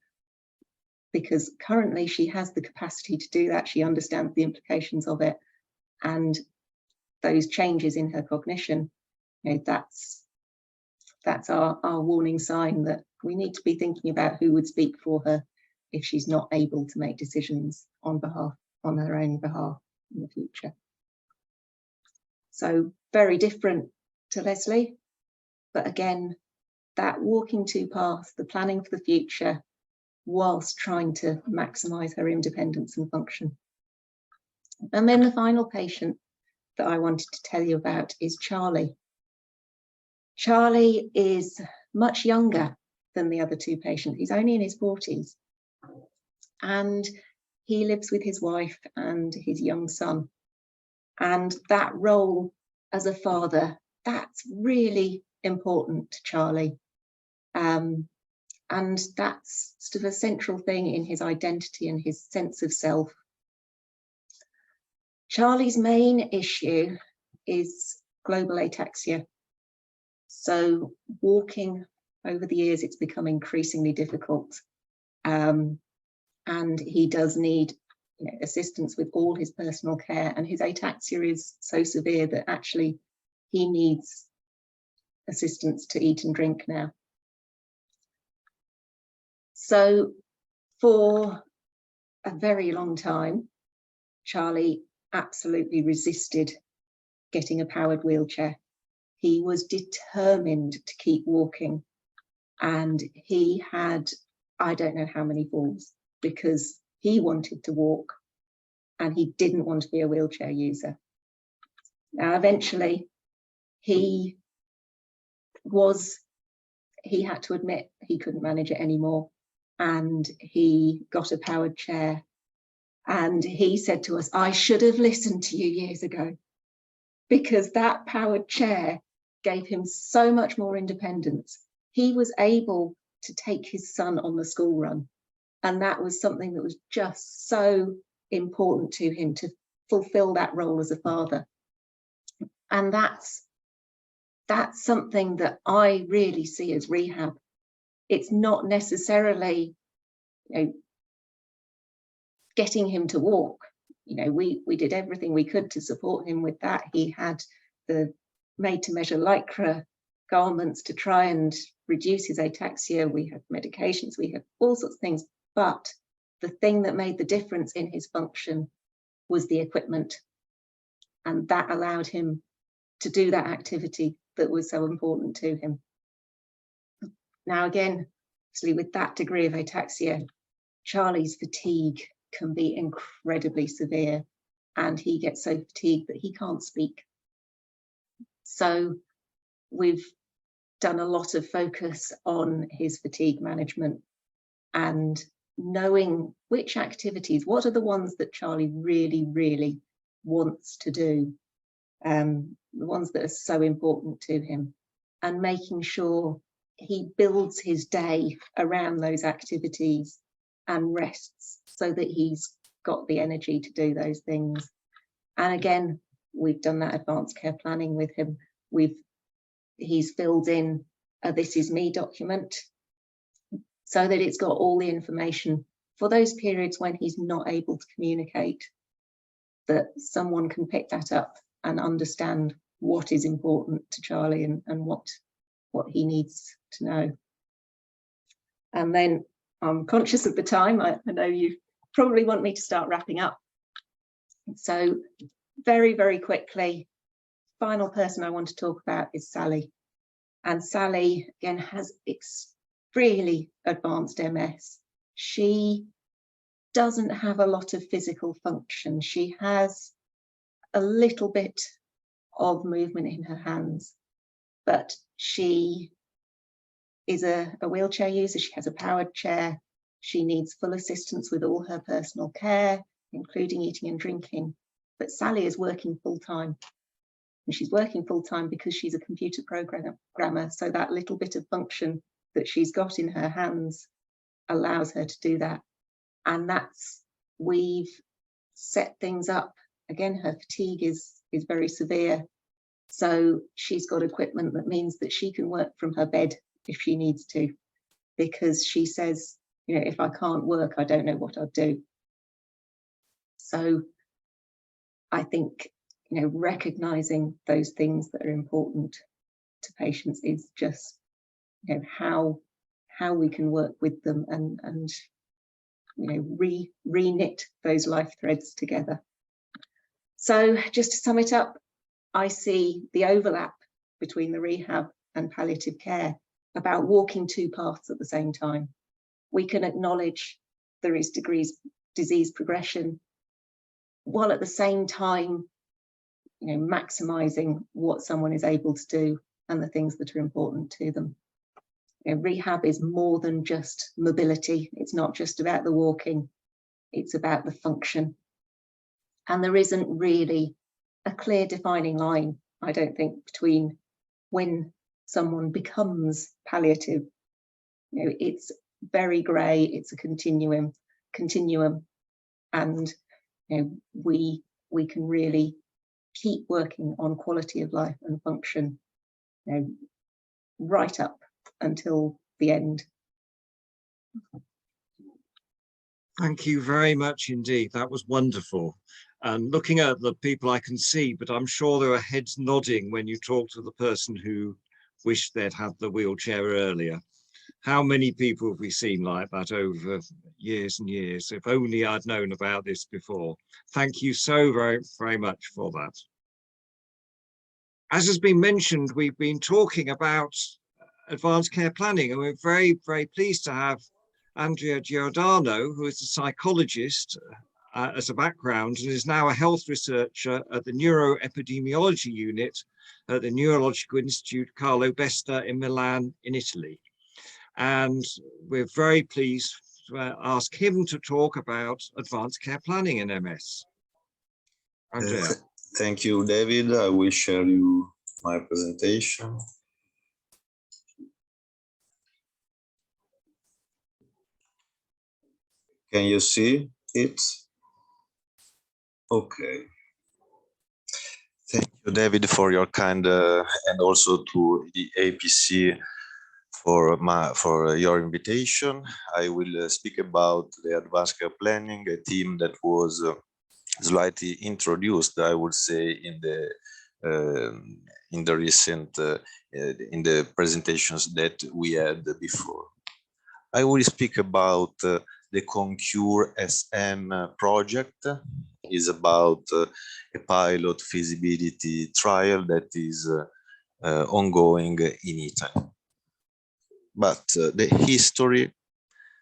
S5: because currently she has the capacity to do that. She understands the implications of it, and those changes in her cognition, that's our warning sign that we need to be thinking about who would speak for her if she's not able to make decisions on her own behalf in the future. So very different to Leslie, but again, that walking two paths, the planning for the future, whilst trying to maximise her independence and function. And then the final patient that I wanted to tell you about is Charlie. Charlie is much younger than the other two patients. He's only in his 40s. And he lives with his wife and his young son. And that role as a father, that's really important to Charlie. And that's sort of a central thing in his identity and his sense of self. Charlie's main issue is global ataxia. So walking over the years, it's become increasingly difficult. And he does need assistance with all his personal care, and his ataxia is so severe that actually he needs assistance to eat and drink now. So for a very long time, Charlie absolutely resisted getting a powered wheelchair. He was determined to keep walking, and he had, I don't know how many falls, because he wanted to walk and he didn't want to be a wheelchair user. Now, eventually, he had to admit he couldn't manage it anymore, and he got a powered chair And he said to us, I should have listened to you years ago, because that powered chair gave him so much more independence. He was able to take his son on the school run. And that was something that was just so important to him, to fulfill that role as a father. And that's something that I really see as rehab. It's not necessarily, getting him to walk. We did everything we could to support him with that. He had the made-to-measure lycra garments to try and reduce his ataxia. We had medications, we had all sorts of things. But the thing that made the difference in his function was the equipment. And that allowed him to do that activity that was so important to him. Now, again, obviously with that degree of ataxia, Charlie's fatigue can be incredibly severe, and he gets so fatigued that he can't speak. So we've done a lot of focus on his fatigue management and knowing which activities, what are the ones that Charlie really, really wants to do, the ones that are so important to him, and making sure he builds his day around those activities and rests so that he's got the energy to do those things. And again, we've done that advanced care planning with him. He's filled in a This Is Me document so that it's got all the information for those periods when he's not able to communicate, that someone can pick that up and understand what is important to Charlie and what he needs to know. And then I'm conscious of the time. I know you probably want me to start wrapping up. So very, very quickly, final person I want to talk about is Sally. And Sally, again, has really advanced MS. She doesn't have a lot of physical function. She has a little bit of movement in her hands, but she is a wheelchair user. She has a powered chair. She needs full assistance with all her personal care, including eating and drinking. But Sally is working full time. And she's working full time because she's a computer programmer. So that little bit of function that she's got in her hands allows her to do that. And we've set things up. Again, her fatigue is very severe. So she's got equipment that means that she can work from her bed if she needs to, because she says, if I can't work, I don't know what I'll do. So I think, recognizing those things that are important to patients is just, how we can work with them and re-knit those life threads together. So just to sum it up, I see the overlap between the rehab and palliative care about walking two paths at the same time. We can acknowledge there is disease progression, while at the same time, maximizing what someone is able to do and the things that are important to them. Rehab is more than just mobility. It's not just about the walking, it's about the function. And there isn't really a clear defining line, I don't think, between when someone becomes palliative. It's very grey, it's a continuum, and we can really keep working on quality of life and function, right up until the end.
S1: Thank you very much indeed. That was wonderful. And looking at the people I can see, but I'm sure there are heads nodding when you talk to the person who wished they'd had the wheelchair earlier. How many people have we seen like that over years and years? If only I'd known about this before. Thank you so very, very much for that. As has been mentioned, we've been talking about advanced care planning, and we're very, very pleased to have Andrea Giordano, who is a psychologist as a background and is now a health researcher at the neuroepidemiology unit at the Neurological Institute Carlo Besta in Milan in Italy. And we're very pleased ask him to talk about advanced care planning in MS. Andrea.
S6: Thank you, David. I will share you my presentation. Can you see it? Okay. Thank you, David, for your kind and also to the EAPC for your invitation. I will speak about the advanced care planning, a team that was slightly introduced, I would say, in the recent in the presentations that we had before. I will speak about the Concure SM project. Is about a pilot feasibility trial that is ongoing in Italy. But the history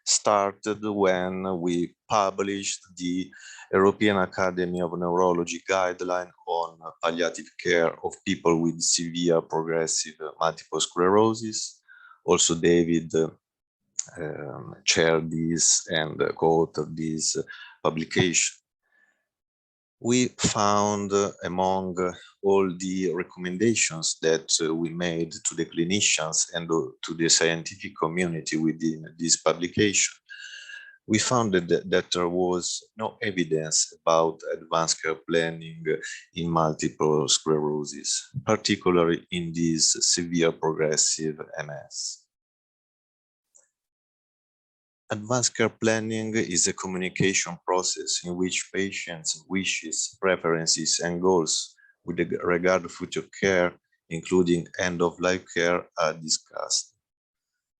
S6: started when we published the European Academy of Neurology guideline on palliative care of people with severe progressive multiple sclerosis. Also, David chaired this and co-authored this publication. We found among all the recommendations that we made to the clinicians and to the scientific community within this publication, we found that there was no evidence about advanced care planning in multiple sclerosis, particularly in this severe progressive MS. Advanced care planning is a communication process in which patients' wishes, preferences, and goals with regard to future care, including end-of-life care, are discussed.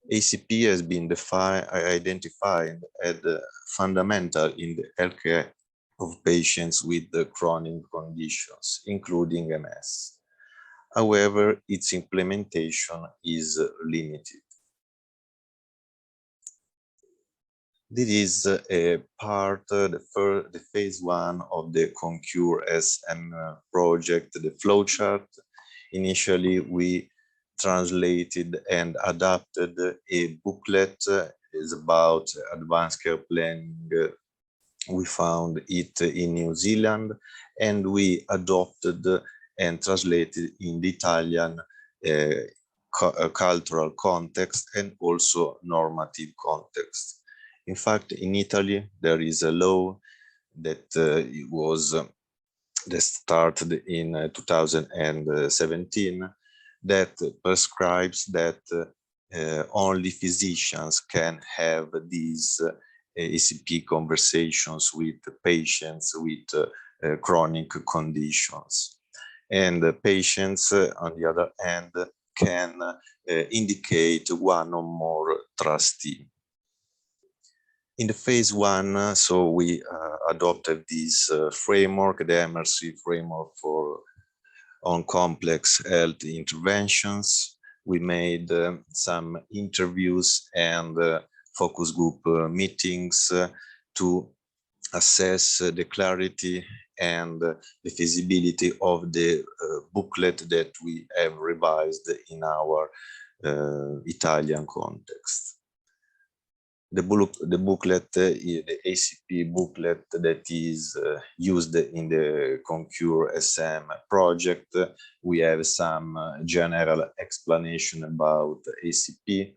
S6: ACP has been identified as fundamental in the healthcare of patients with chronic conditions, including MS. However, its implementation is limited. This is a part, the phase 1 of the Concure SM project, the flowchart. Initially, we translated and adapted a booklet is about advanced care planning. We found it in New Zealand, and we adopted and translated in the Italian cultural context and also normative context. In fact, in Italy, there is a law that that started in 2017 that prescribes that only physicians can have these ACP conversations with patients with chronic conditions. And patients, on the other hand, can indicate one or more trustee. In the phase 1, so we adopted this framework, the MRC framework on complex health interventions. We made some interviews and focus group meetings to assess the clarity and the feasibility of the booklet that we have revised in our Italian context. The booklet, the ACP booklet that is used in the Concure SM project, we have some general explanation about ACP,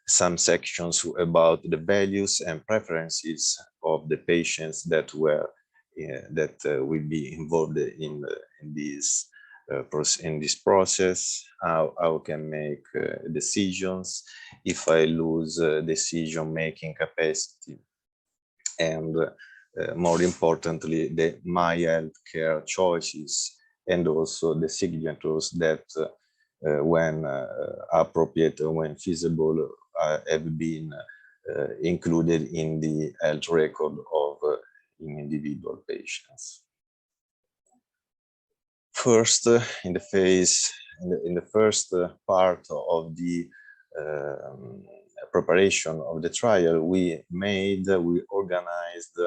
S6: some sections about the values and preferences of the patients that were will be involved in this process, how I can make decisions, if I lose decision-making capacity, and more importantly, my healthcare choices, and also the signatures that when appropriate, when feasible, have been included in the health record of individual patients. First, in the first part of the preparation of the trial, we organized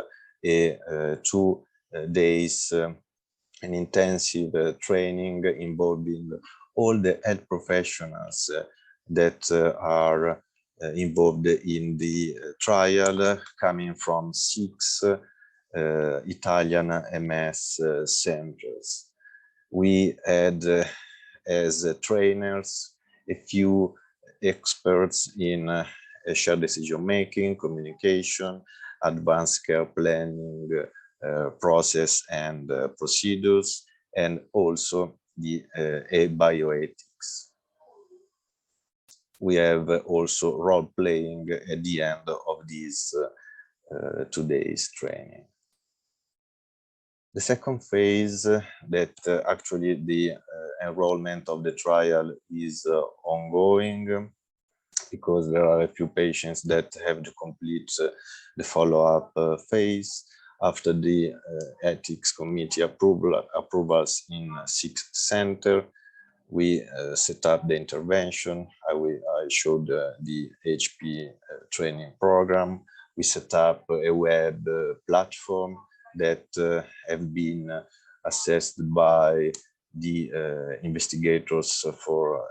S6: a 2 days an intensive training involving all the health professionals that are involved in the trial, coming from 6 Italian MS centers. We had as trainers a few experts in shared decision making, communication, advanced care planning, process and procedures, and also the bioethics. We have also role playing at the end of this today's training. The second phase that actually the enrollment of the trial is ongoing, because there are a few patients that have to complete the follow-up phase after the ethics committee approvals in 6 centers. We set up the intervention. I showed the HP training program. We set up a web platform that have been assessed by the investigators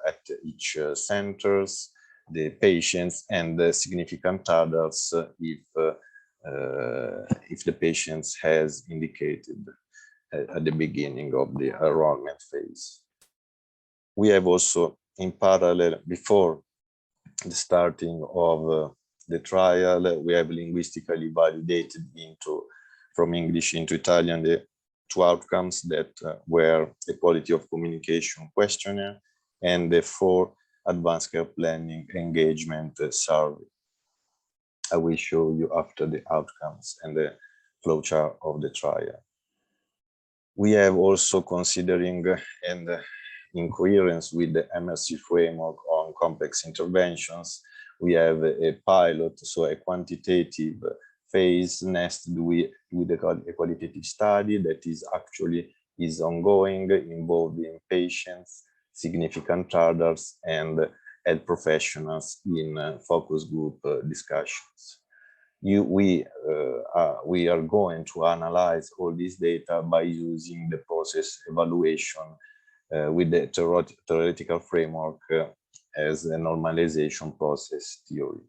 S6: at each centers, the patients, and the significant others if the patients has indicated at the beginning of the enrollment phase. We have also, in parallel, before the starting of the trial, we have linguistically validated from English into Italian the 2 outcomes that were the quality of communication questionnaire and the 4 advanced care planning engagement survey. I will show you after the outcomes and the flowchart of the trial. We have also, considering and in coherence with the MRC framework on complex interventions, we have a pilot, so a quantitative phase nested with a qualitative study that is ongoing, involving patients, significant others, and health professionals in focus group discussions. We are going to analyze all this data by using the process evaluation with the theoretical framework as a normalization process theory.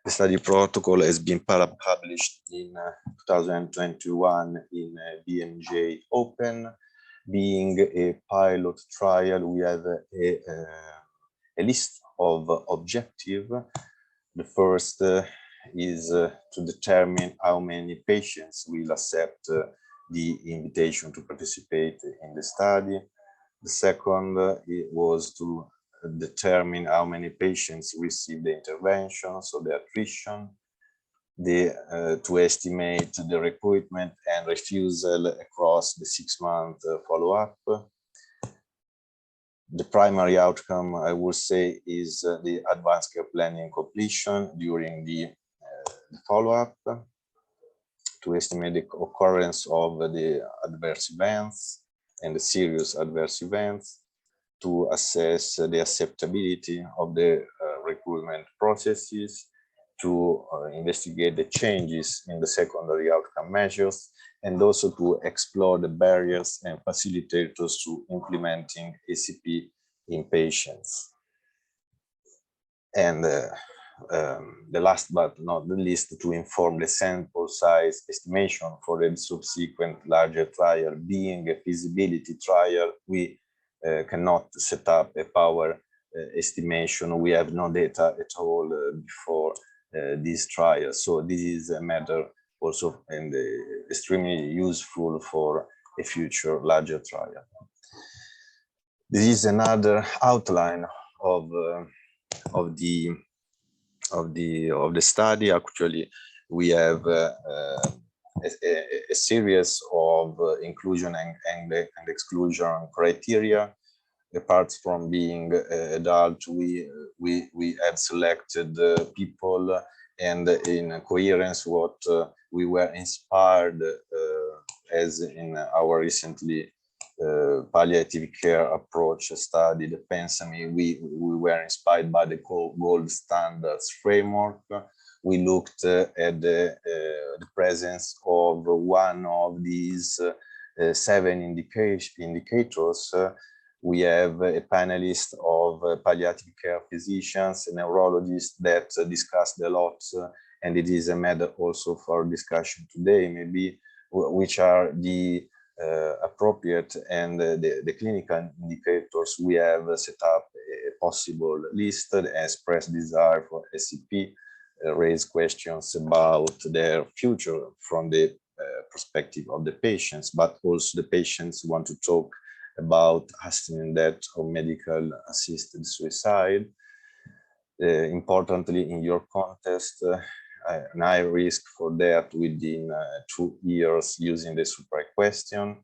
S6: The study protocol has been published in 2021 in BMJ Open. Being a pilot trial, we have a list of objectives. The first is to determine how many patients will accept the invitation to participate in the study. The second was to determine how many patients receive the intervention, so the attrition, to estimate the recruitment and refusal across the 6-month follow-up. The primary outcome, I would say, is the advanced care planning completion during the follow-up, to estimate the occurrence of the adverse events and the serious adverse events, to assess the acceptability of the recruitment processes, to investigate the changes in the secondary outcome measures, and also to explore the barriers and facilitators to implementing ACP in patients. And the last but not the least, to inform the sample size estimation for the subsequent larger trial. Being a feasibility trial, we cannot set up a power estimation. We have no data at all before this trial. So this is a matter also and extremely useful for a future larger trial. This is another outline of the study. Actually, we have a series of inclusion and exclusion criteria. Apart from being adult, we had selected people, and in coherence what we were inspired as in our recently palliative care approach study, the PenSAMI, we were inspired by the gold standards framework. We looked at the presence of one of these 7 indicators We have a panelist of palliative care physicians, neurologists that discussed a lot, and it is a matter also for discussion today, maybe, which are the appropriate and the clinical indicators. We have set up a possible list, expressed desire for SCP, raise questions about their future from the perspective of the patients, but also the patients want to talk about hastening death or medical assisted suicide. Importantly, in your context, an high risk for death within 2 years using the SUPRA question,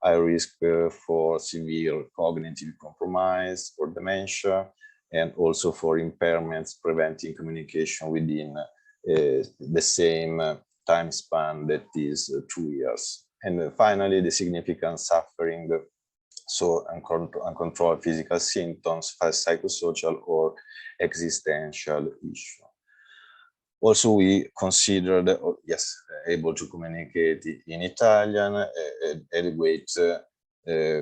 S6: high risk for severe cognitive compromise or dementia, and also for impairments preventing communication within the same time span that is 2 years. And finally, the significant suffering, so uncontrolled physical symptoms, psychosocial or existential issue. Also, we considered, able to communicate in Italian, adequate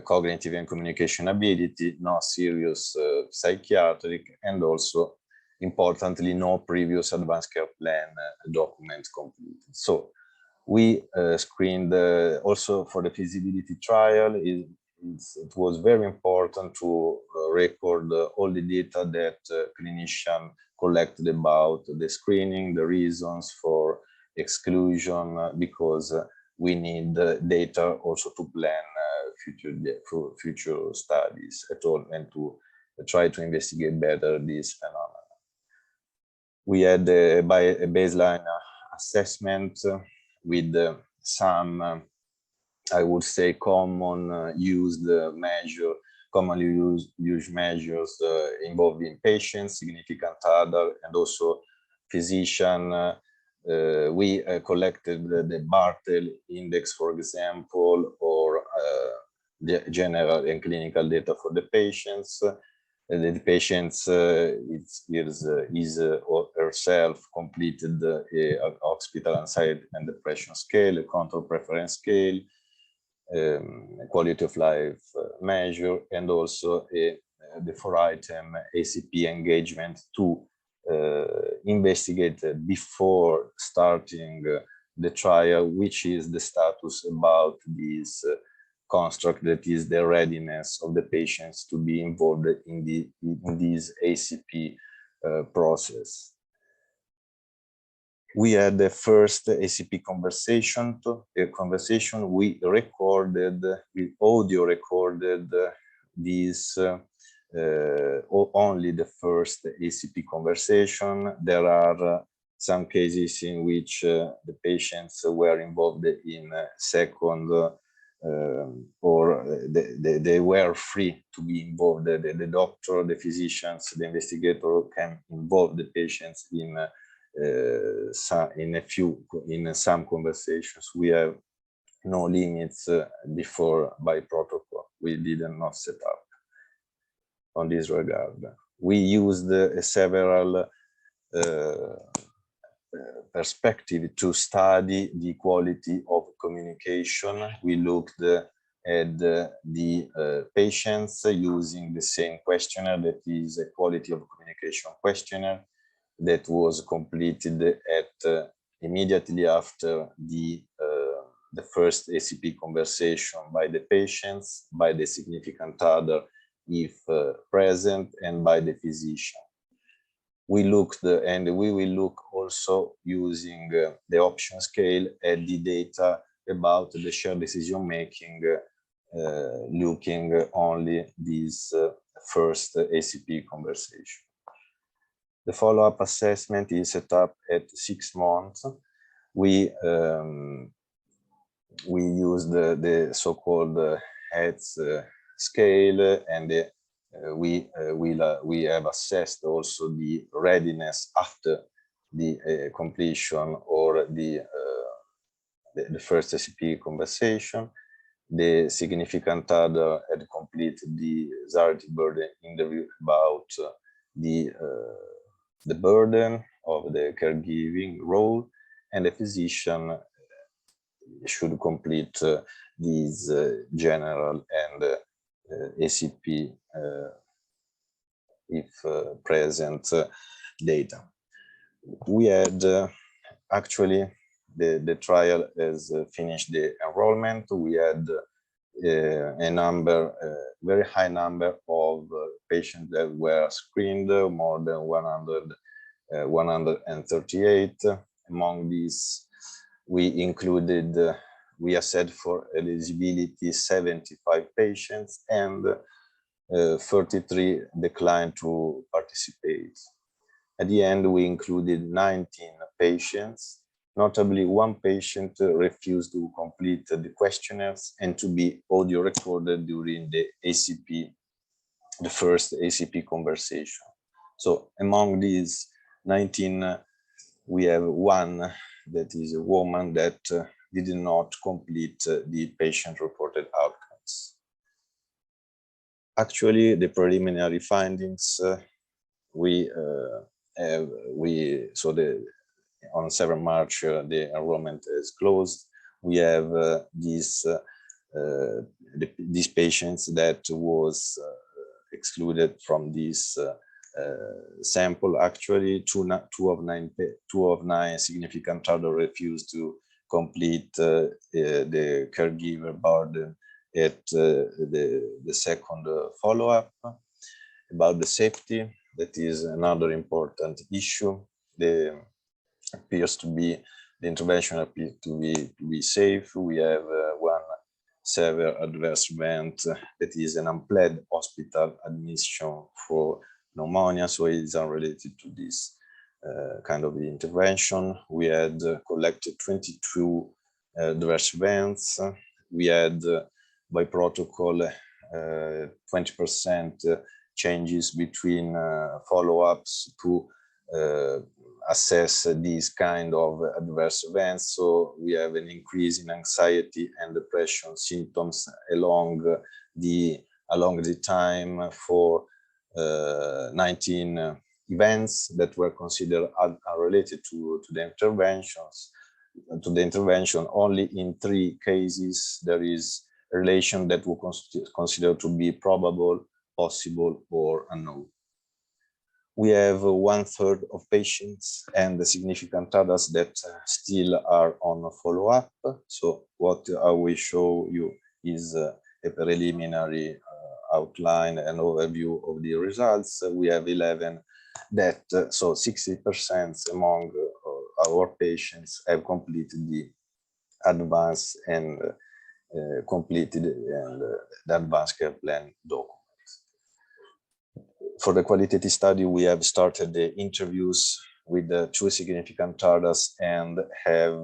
S6: cognitive and communication ability, no serious psychiatric, and also, importantly, no previous advanced care plan document completed. So we screened also for the feasibility trial. It was very important to record all the data that clinician collected about the screening, the reasons for exclusion, because we need data also to plan future studies at all and to try to investigate better this phenomenon. We had a baseline assessment with some, I would say, commonly used measures involving patients, significant other, and also physician. We collected the Bartel index, for example, or the general and clinical data for the patients. The patients or herself completed a hospital anxiety and depression scale, a control preference scale, quality of life measure, and also the 4-item ACP engagement to investigate before starting the trial, which is the status about this construct, that is the readiness of the patients to be involved in this ACP process. We had the first ACP conversation. We recorded, we audio recorded this only the first ACP conversation. There are some cases in which the patients were involved in second or they were free to be involved. The doctor, the physicians, the investigator can involve the patients in some conversations. We have no limits before by protocol. We did not set up on this regard. We used several perspective to study the quality of communication. We looked at the patients using the same questionnaire, that is a quality of communication questionnaire that was completed at immediately after the first ACP conversation by the patients, by the significant other if present, and by the physician. We looked, and we will look also using the option scale at the data about the shared decision making, looking only this first ACP conversation. The follow-up assessment is set up at 6 months. We use the so-called HEADS scale, and we have assessed also the readiness after the completion or the first ACP conversation. The significant other had completed the anxiety burden interview about the burden of the caregiving role, and the physician should complete these general and ACP if present data. We had actually the trial has finished the enrollment. We had a number, very high number of patients that were screened, more than 138. Among these, we included, we assessed for eligibility 75 patients, and 33 declined to participate. At the end, we included 19 patients. Notably, one patient refused to complete the questionnaires and to be audio recorded during the ACP, the first ACP conversation. So among these 19, we have one that is a woman that did not complete the patient-reported outcomes. Actually, the preliminary findings on 7 March, the enrollment is closed. We have these patients that was excluded from this sample. Actually, two of nine significant other refused to complete the caregiver burden at the second follow-up. About the safety, that is another important issue. The intervention appears to be safe. We have one severe adverse event that is an unplanned hospital admission for pneumonia, so it is unrelated to this kind of intervention. We had collected 22 adverse events. We had by protocol 20% changes between follow-ups to assess these kind of adverse events. So we have an increase in anxiety and depression symptoms along the time for 19 events that were considered unrelated to the interventions. To the intervention, only in 3 cases there is a relation that we consider to be probable, possible, or unknown. We have 1/3 of patients and the significant others that still are on follow-up. So what I will show you is a preliminary outline and overview of the results. We have 11 that, so 60% among our patients have completed the advanced and completed the advanced care plan document. For the qualitative study, we have started the interviews with the 2 significant others and have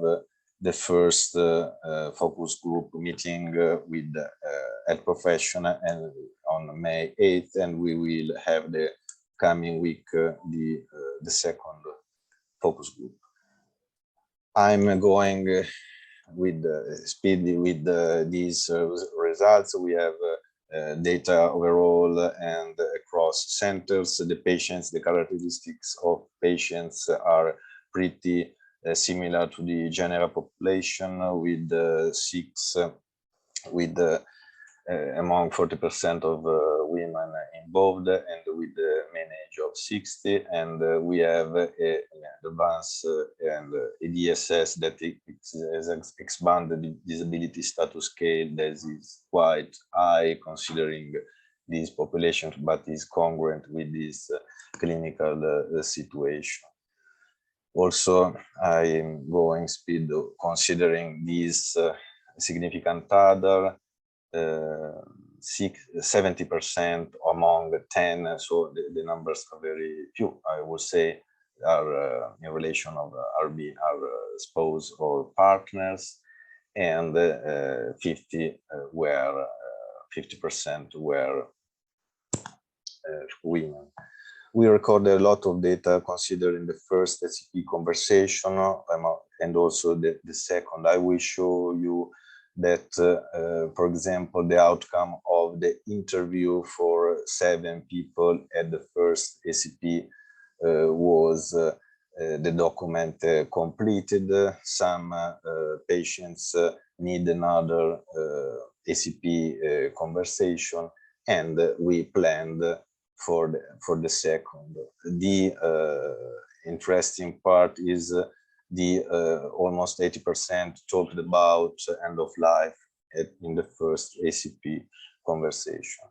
S6: the first focus group meeting with health professional and on May 8th, and we will have the coming week the second focus group. I'm going with speedy with these results. We have data overall and across centers. The patients, the characteristics of patients are pretty similar to the general population, with among 40% of women involved, and with the mean age of 60. And we have an advanced and a DSS that has expanded disability status scale that is quite high considering this population, but is congruent with this clinical situation. Also, I'm going speed considering these significant other 70% among 10, so the numbers are very few, I would say, are in relation of our spouse or partners, and 50% were women. We recorded a lot of data considering the first SCP conversation and also the second. I will show you that, for example, the outcome of the interview for 7 people at the first ACP was the document completed. Some patients need another ACP conversation, and we planned for the second. The interesting part is the almost 80% talked about end of life in the first ACP conversation.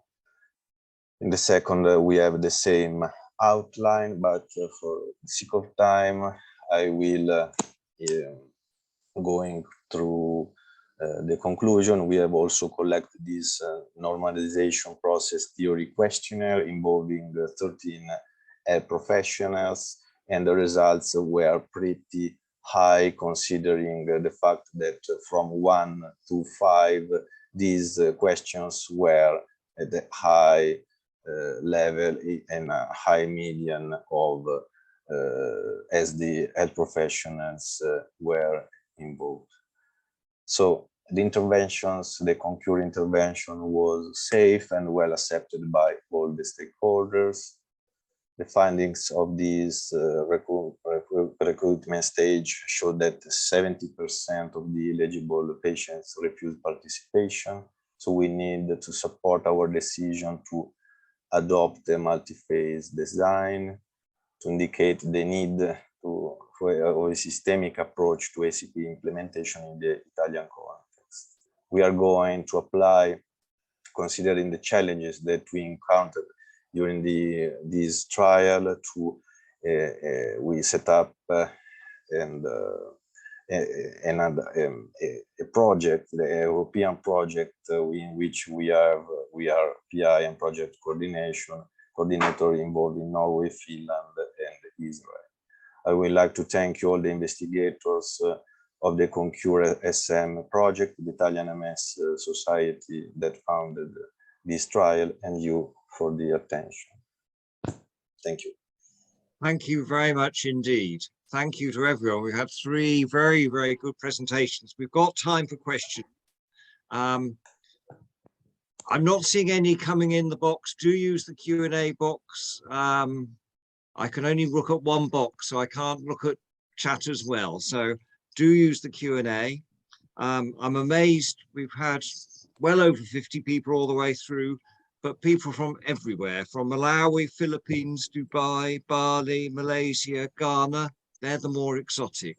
S6: In the second, we have the same outline, but for the sake of time, I will going through the conclusion. We have also collected this normalization process theory questionnaire involving 13 professionals, and the results were pretty high, considering the fact that from 1 to 5, these questions were at the high level and a high median of as the health professionals were involved. So the interventions, the concurrent intervention was safe and well accepted by all the stakeholders. The findings of this recruitment stage showed that 70% of the eligible patients refused participation. So we need to support our decision to adopt a multi-phase design, to indicate the need for a systemic approach to ACP implementation in the Italian context. We are going to apply, considering the challenges that we encountered during this trial, we set up a project, the European project, in which we are PI and project coordinator involved in Norway, Finland, and Israel. I would like to thank you all the investigators of the Concure SM project, the Italian MS Society that founded this trial, and you for the attention. Thank you.
S1: Thank you very much indeed. Thank you to everyone. We had 3 very, very good presentations. We've got time for questions. I'm not seeing any coming in the box. Do use the Q&A box. I can only look at one box, so I can't look at chat as well. So do use the Q&A. I'm amazed we've had well over 50 people all the way through, but people from everywhere, from Malawi, Philippines, Dubai, Bali, Malaysia, Ghana. They're the more exotic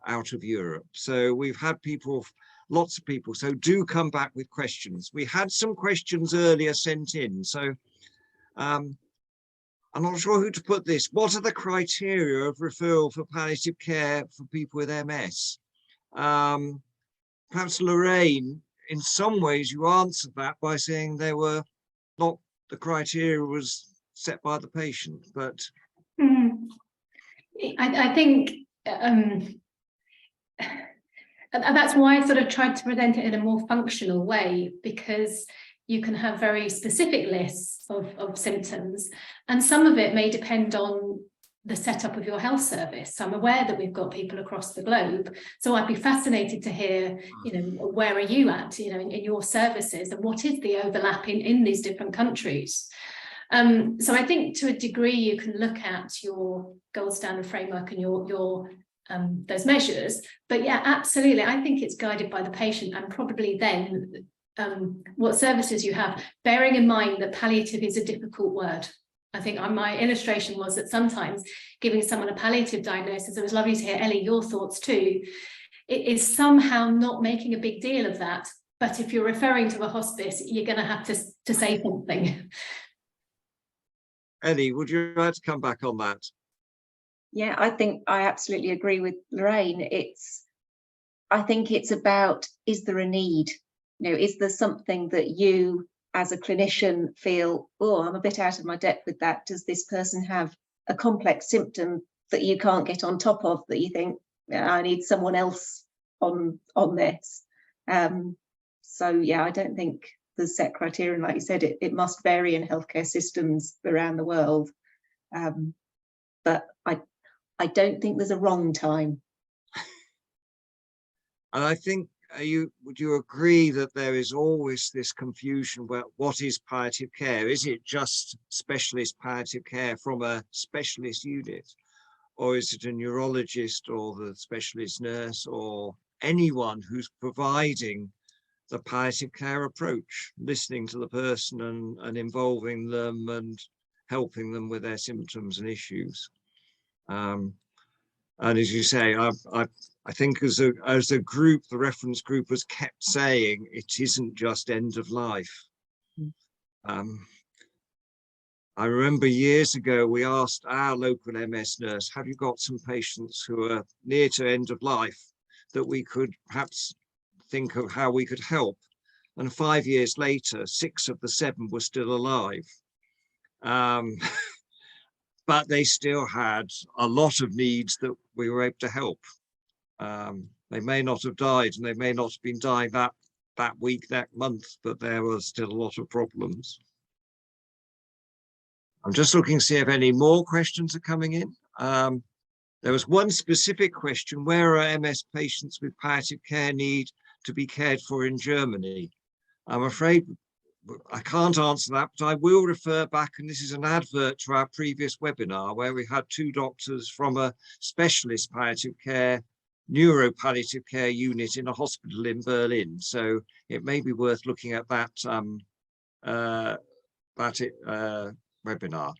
S1: out of Europe. So we've had people, lots of people. So do come back with questions. We had some questions earlier sent in. So I'm not sure who to put this. What are the criteria of referral for palliative care for people with MS? Perhaps Lorraine, in some ways you answered that by saying they were not, the criteria was set by the patient, but.
S2: I think that's why I sort of tried to present it in a more functional way, because you can have very specific lists of symptoms, and some of it may depend on the setup of your health service. So I'm aware that we've got people across the globe, so I'd be fascinated to hear, where are you at, in your services, and what is the overlap in these different countries. So I think to a degree you can look at your gold standard framework and your those measures, but yeah, absolutely, I think it's guided by the patient, and probably then what services you have, bearing in mind that palliative is a difficult word. I think my illustration was that sometimes giving someone a palliative diagnosis, it was lovely to hear, Ellie, your thoughts too, it is somehow not making a big deal of that, but if you're referring to a hospice, you're going to have to say something.
S1: Ellie, would you like to come back on that?
S5: Yeah, I think I absolutely agree with Lorraine. I think it's about, is there a need? Is there something that you as a clinician feel, oh, I'm a bit out of my depth with that? Does this person have a complex symptom that you can't get on top of, that you think, I need someone else on this? So yeah, I don't think there's set criterion. Like you said, it must vary in healthcare systems around the world. But I don't think there's a wrong time.
S1: And I think, would you agree that there is always this confusion about what is palliative care? Is it just specialist palliative care from a specialist unit? Or is it a neurologist or the specialist nurse or anyone who's providing the palliative care approach, listening to the person and involving them and helping them with their symptoms and issues. And as you say, I think as a group, the reference group has kept saying it isn't just end of life. I remember years ago, we asked our local MS nurse, have you got some patients who are near to end of life that we could perhaps think of how we could help? And 5 years later, 6 of the 7 were still alive. But they still had a lot of needs that we were able to help. They may not have died and they may not have been dying that week, that month, but there was still a lot of problems. I'm just looking to see if any more questions are coming in. There was one specific question: where are MS patients with palliative care need to be cared for in Germany? I'm afraid I can't answer that, but I will refer back, and this is an advert to our previous webinar where we had 2 doctors from a specialist palliative care, neuro palliative care unit in a hospital in Berlin. So it may be worth looking at that webinar.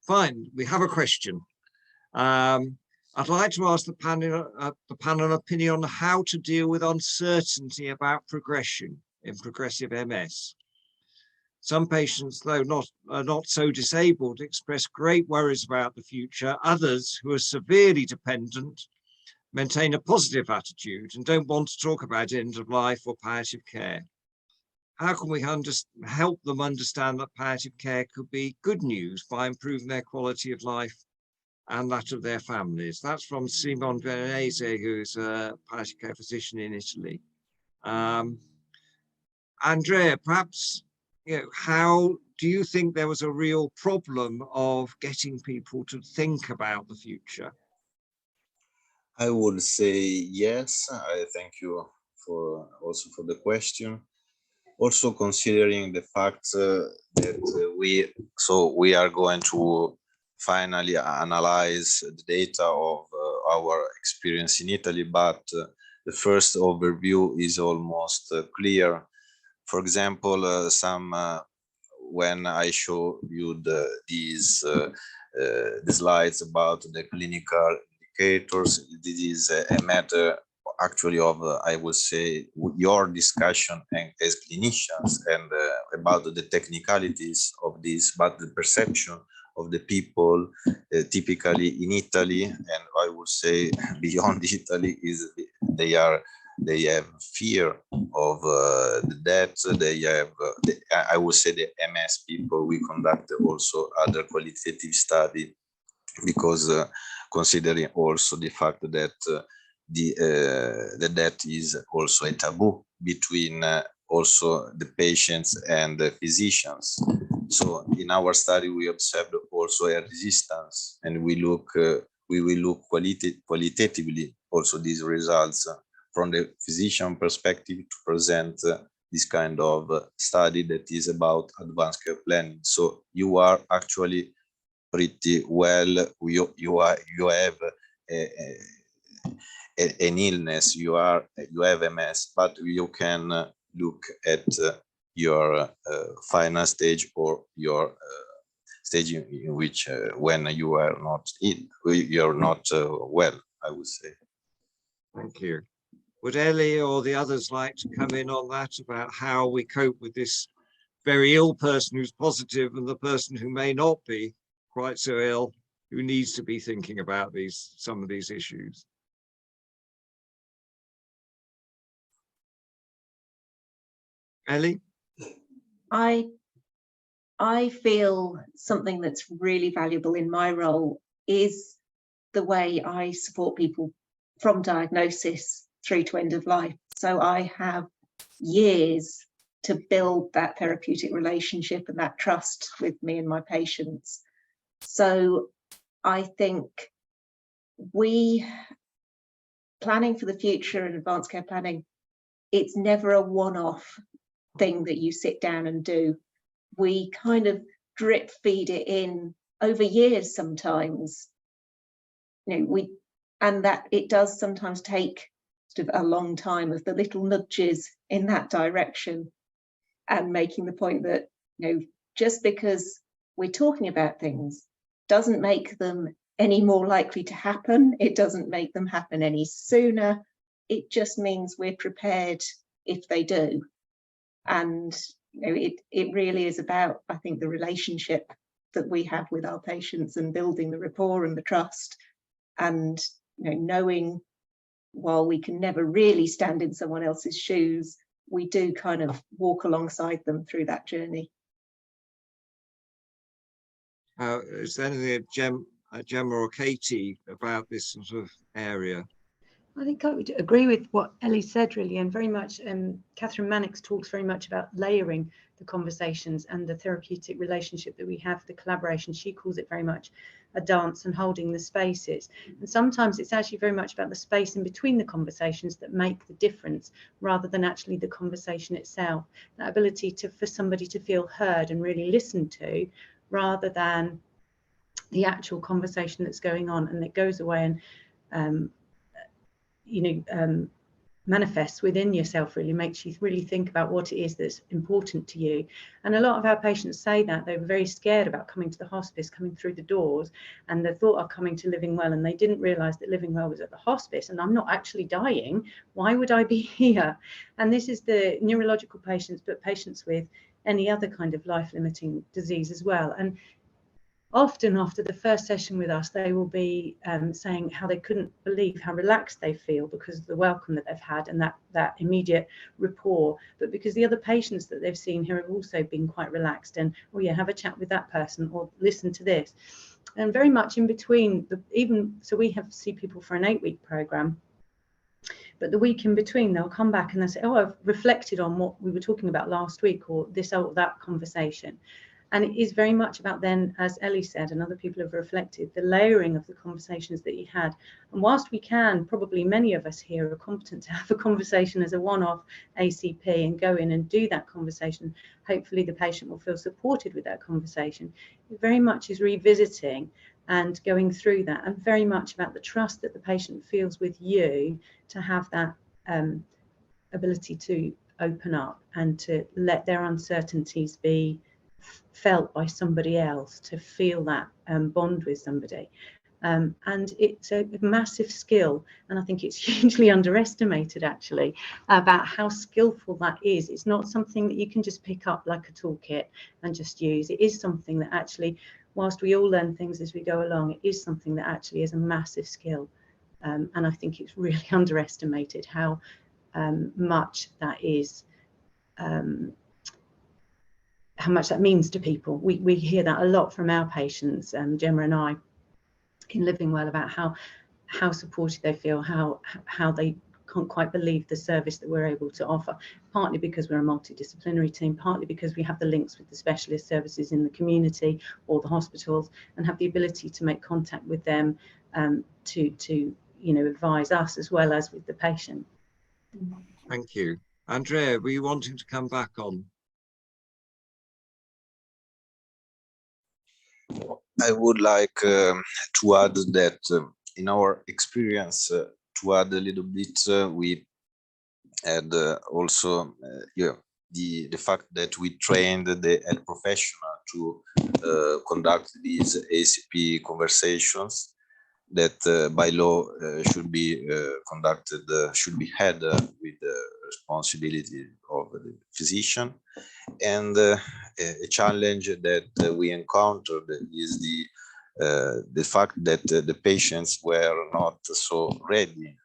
S1: Fine, we have a question. I'd like to ask the panel an opinion on how to deal with uncertainty about progression in progressive MS. Some patients, though not so disabled, express great worries about the future. Others, who are severely dependent, maintain a positive attitude and don't want to talk about end of life or palliative care. How can we help them understand that palliative care could be good news by improving their quality of life and that of their families? That's from Simon Veronese, who's a palliative care physician in Italy. Andrea, perhaps, how do you think there was a real problem of getting people to think about the future?
S6: I would say yes. I thank you also for the question. Also considering the fact that we are going to finally analyze the data of our experience in Italy, but the first overview is almost clear. For example, when I show you these slides about the clinical indicators, this is a matter actually of, I would say, your discussion and as clinicians and about the technicalities of this, but the perception of the people typically in Italy, and I would say beyond Italy, is they have fear of the death. They have, I would say, the MS people. We conduct also other qualitative study because considering also the fact that the death is also a taboo between also the patients and the physicians. So in our study, we observed also a resistance, and we will look qualitatively also these results from the physician perspective to present this kind of study that is about advanced care planning. So you are actually pretty well, you have an illness, you have MS, but you can look at your final stage or your stage in which when you are not you're not well, I would say.
S1: Thank you. Would Ellie or the others like to come in on that, about how we cope with this very ill person who's positive and the person who may not be quite so ill, who needs to be thinking about some of these issues? Ellie?
S5: I feel something that's really valuable in my role is the way I support people from diagnosis through to end of life. So I have years to build that therapeutic relationship and that trust with me and my patients. So I think planning for the future and advanced care planning, it's never a one-off thing that you sit down and do. We kind of drip feed it in over years sometimes. And that it does sometimes take sort of a long time of the little nudges in that direction, and making the point that, you know, just because we're talking about things doesn't make them any more likely to happen. It doesn't make them happen any sooner. It just means we're prepared if they do. And you know, it really is about, I think, the relationship that we have with our patients and building the rapport and the trust, and you know, knowing while we can never really stand in someone else's shoes, we do kind of walk alongside them through that journey.
S1: Is there anything, Gemma or Katie, about this sort of area?
S4: I think I would agree with what Ellie said, really, and very much Catherine Mannix talks very much about layering the conversations and the therapeutic relationship that we have, the collaboration. She calls it very much a dance and holding the spaces. And sometimes it's actually very much about the space in between the conversations that make the difference, rather than actually the conversation itself. That ability for somebody to feel heard and really listened to, rather than the actual conversation that's going on, and it goes away and manifests within yourself, really makes you really think about what it is that's important to you. And a lot of our patients say that they were very scared about coming to the hospice, coming through the doors, and they thought of coming to Living Well, and they didn't realize that Living Well was at the hospice, and I'm not actually dying. Why would I be here? And this is the neurological patients, but patients with any other kind of life-limiting disease as well. And often after the first session with us, they will be saying how they couldn't believe how relaxed they feel because of the welcome that they've had and that immediate rapport, but because the other patients that they've seen here have also been quite relaxed, and oh yeah, have a chat with that person or listen to this. And very much in between, so we see people for an 8-week program, but the week in between they'll come back and they'll say, oh, I've reflected on what we were talking about last week, or this or that conversation. And it is very much about then, as Ellie said, and other people have reflected, the layering of the conversations that you had. And whilst we can, probably many of us here are competent to have a conversation as a one-off ACP and go in and do that conversation, hopefully the patient will feel supported with that conversation. It very much is revisiting and going through that, and very much about the trust that the patient feels with you to have that ability to open up and to let their uncertainties be felt by somebody else, to feel that bond with somebody. And it's a massive skill, and I think it's hugely underestimated actually, about how skillful that is. It's not something that you can just pick up like a toolkit and just use. It is something that actually, whilst we all learn things as we go along, it is something that actually is a massive skill. And I think it's really underestimated how much that is, how much that means to people. We hear that a lot from our patients, Gemma and I, in Living Well, about how supported they feel, how they can't quite believe the service that we're able to offer, partly because we're a multidisciplinary team, partly because we have the links with the specialist services in the community or the hospitals, and have the ability to make contact with them to advise us as well as with the patient.
S1: Thank you. Andrea, were you wanting to come back on?
S6: I would like to add that in our experience, to add a little bit, we had also the fact that we trained the health professional to conduct these ACP conversations that by law should be conducted, should be had with the responsibility of the physician. And a challenge that we encountered is the fact that the patients were not so ready.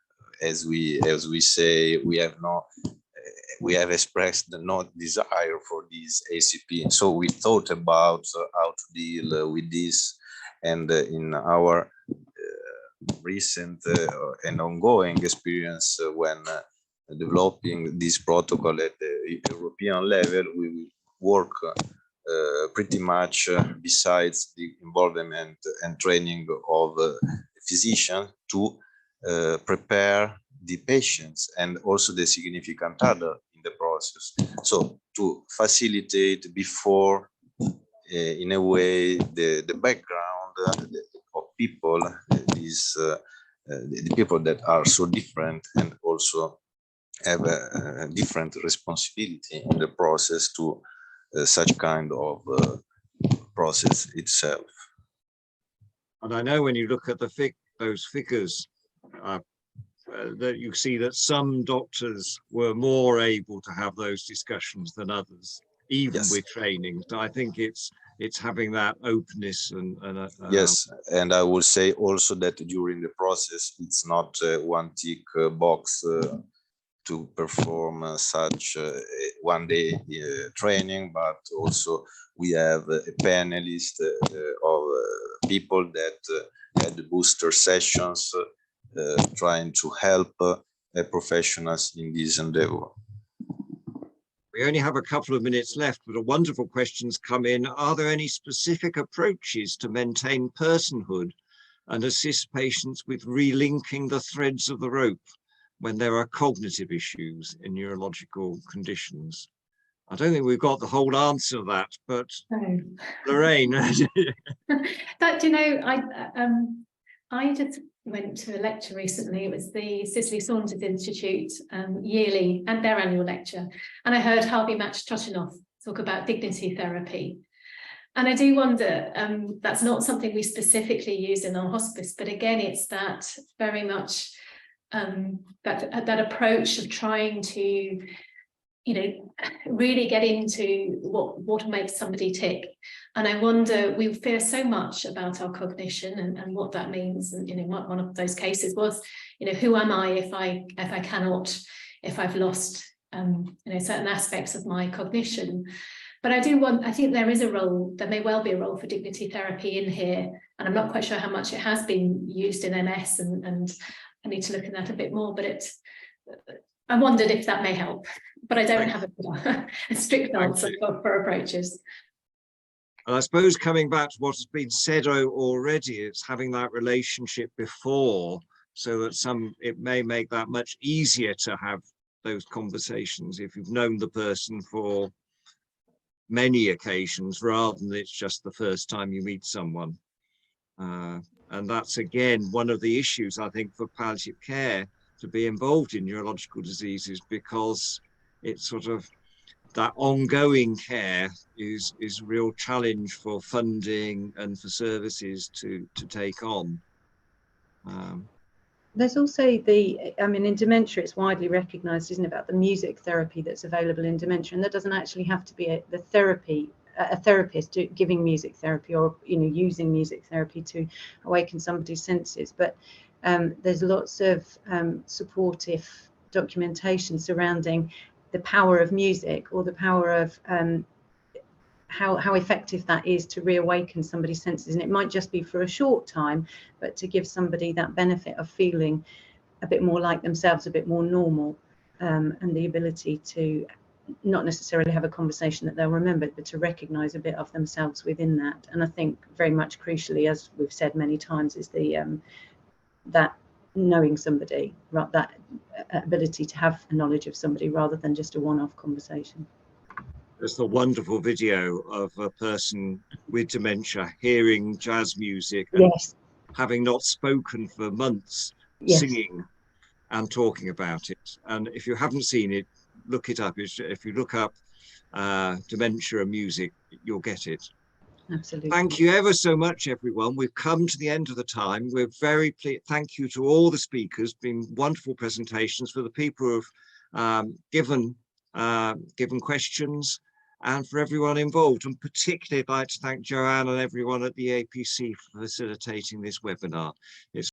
S6: As we say, we have expressed no desire for this ACP. So we thought about how to deal with this, and in our recent and ongoing experience when developing this protocol at the European level, we will work pretty much besides the involvement and training of physicians to prepare the patients and also the significant other in the process. So to facilitate before, in a way, the background of people, this the people that are so different and also have a different responsibility in the process to such kind of process itself.
S1: And I know when you look at those figures, that you see that some doctors were more able to have those discussions than others, even
S6: Yes.
S1: with training. So I think it's having that openness and
S6: yes, and I will say also that during the process, it's not one tick box to perform such one day training, but also we have a panelist of people that had booster sessions trying to help professionals in this endeavor.
S1: we only have a couple of minutes left, but a wonderful questions come in. Are there any specific approaches to maintain personhood and assist patients with relinking the threads of the rope when there are cognitive issues in neurological conditions? I don't think we've got the whole answer to that, but
S2: No.
S1: Lorraine.
S2: That, you know, I just went to a lecture recently. It was the Cicely Saunders Institute yearly and their annual lecture, and I heard Harvey Match-Toshinoff talk about dignity therapy. And I do wonder, that's not something we specifically use in our hospice, but again, it's that very much that approach of trying to, you know, really get into what makes somebody tick. And I wonder, we fear so much about our cognition and what that means. And, you know, one of those cases was, you know, who am I if if I've lost, you know, certain aspects of my cognition. But I think there is a role, there may well be a role for dignity therapy in here. And I'm not quite sure how much it has been used in MS, and I need to look at that a bit more, but I wondered if that may help, but I don't have a strict answer for approaches.
S1: And I suppose coming back to what has been said already, it's having that relationship before, so that it may make that much easier to have those conversations if you've known the person for many occasions rather than it's just the first time you meet someone. And that's again one of the issues, I think, for palliative care to be involved in neurological diseases, because it's sort of that ongoing care is a real challenge for funding and for services to take on.
S4: There's also I mean, in dementia, it's widely recognised, isn't it, about the music therapy that's available in dementia, and that doesn't actually have to be a therapist giving music therapy or, you know, using music therapy to awaken somebody's senses. But there's lots of supportive documentation surrounding the power of music, or the power of how effective that is to reawaken somebody's senses. And it might just be for a short time, but to give somebody that benefit of feeling a bit more like themselves, a bit more normal, and the ability to not necessarily have a conversation that they'll remember, but to recognize a bit of themselves within that. And I think very much crucially, as we've said many times, is that knowing somebody, that ability to have a knowledge of somebody rather than just a one-off conversation.
S1: There's the wonderful video of a person with dementia hearing jazz music and having not spoken for months, singing and talking about it. And if you haven't seen it, look it up. If you look up dementia and music, you'll get it.
S4: Absolutely.
S1: Thank you ever so much, everyone. We've come to the end of the time. We're very pleased. Thank you to all the speakers. Been wonderful presentations. For the people who have given questions, and for everyone involved. And particularly I'd like to thank Joanne and everyone at the EAPC for facilitating this webinar. It's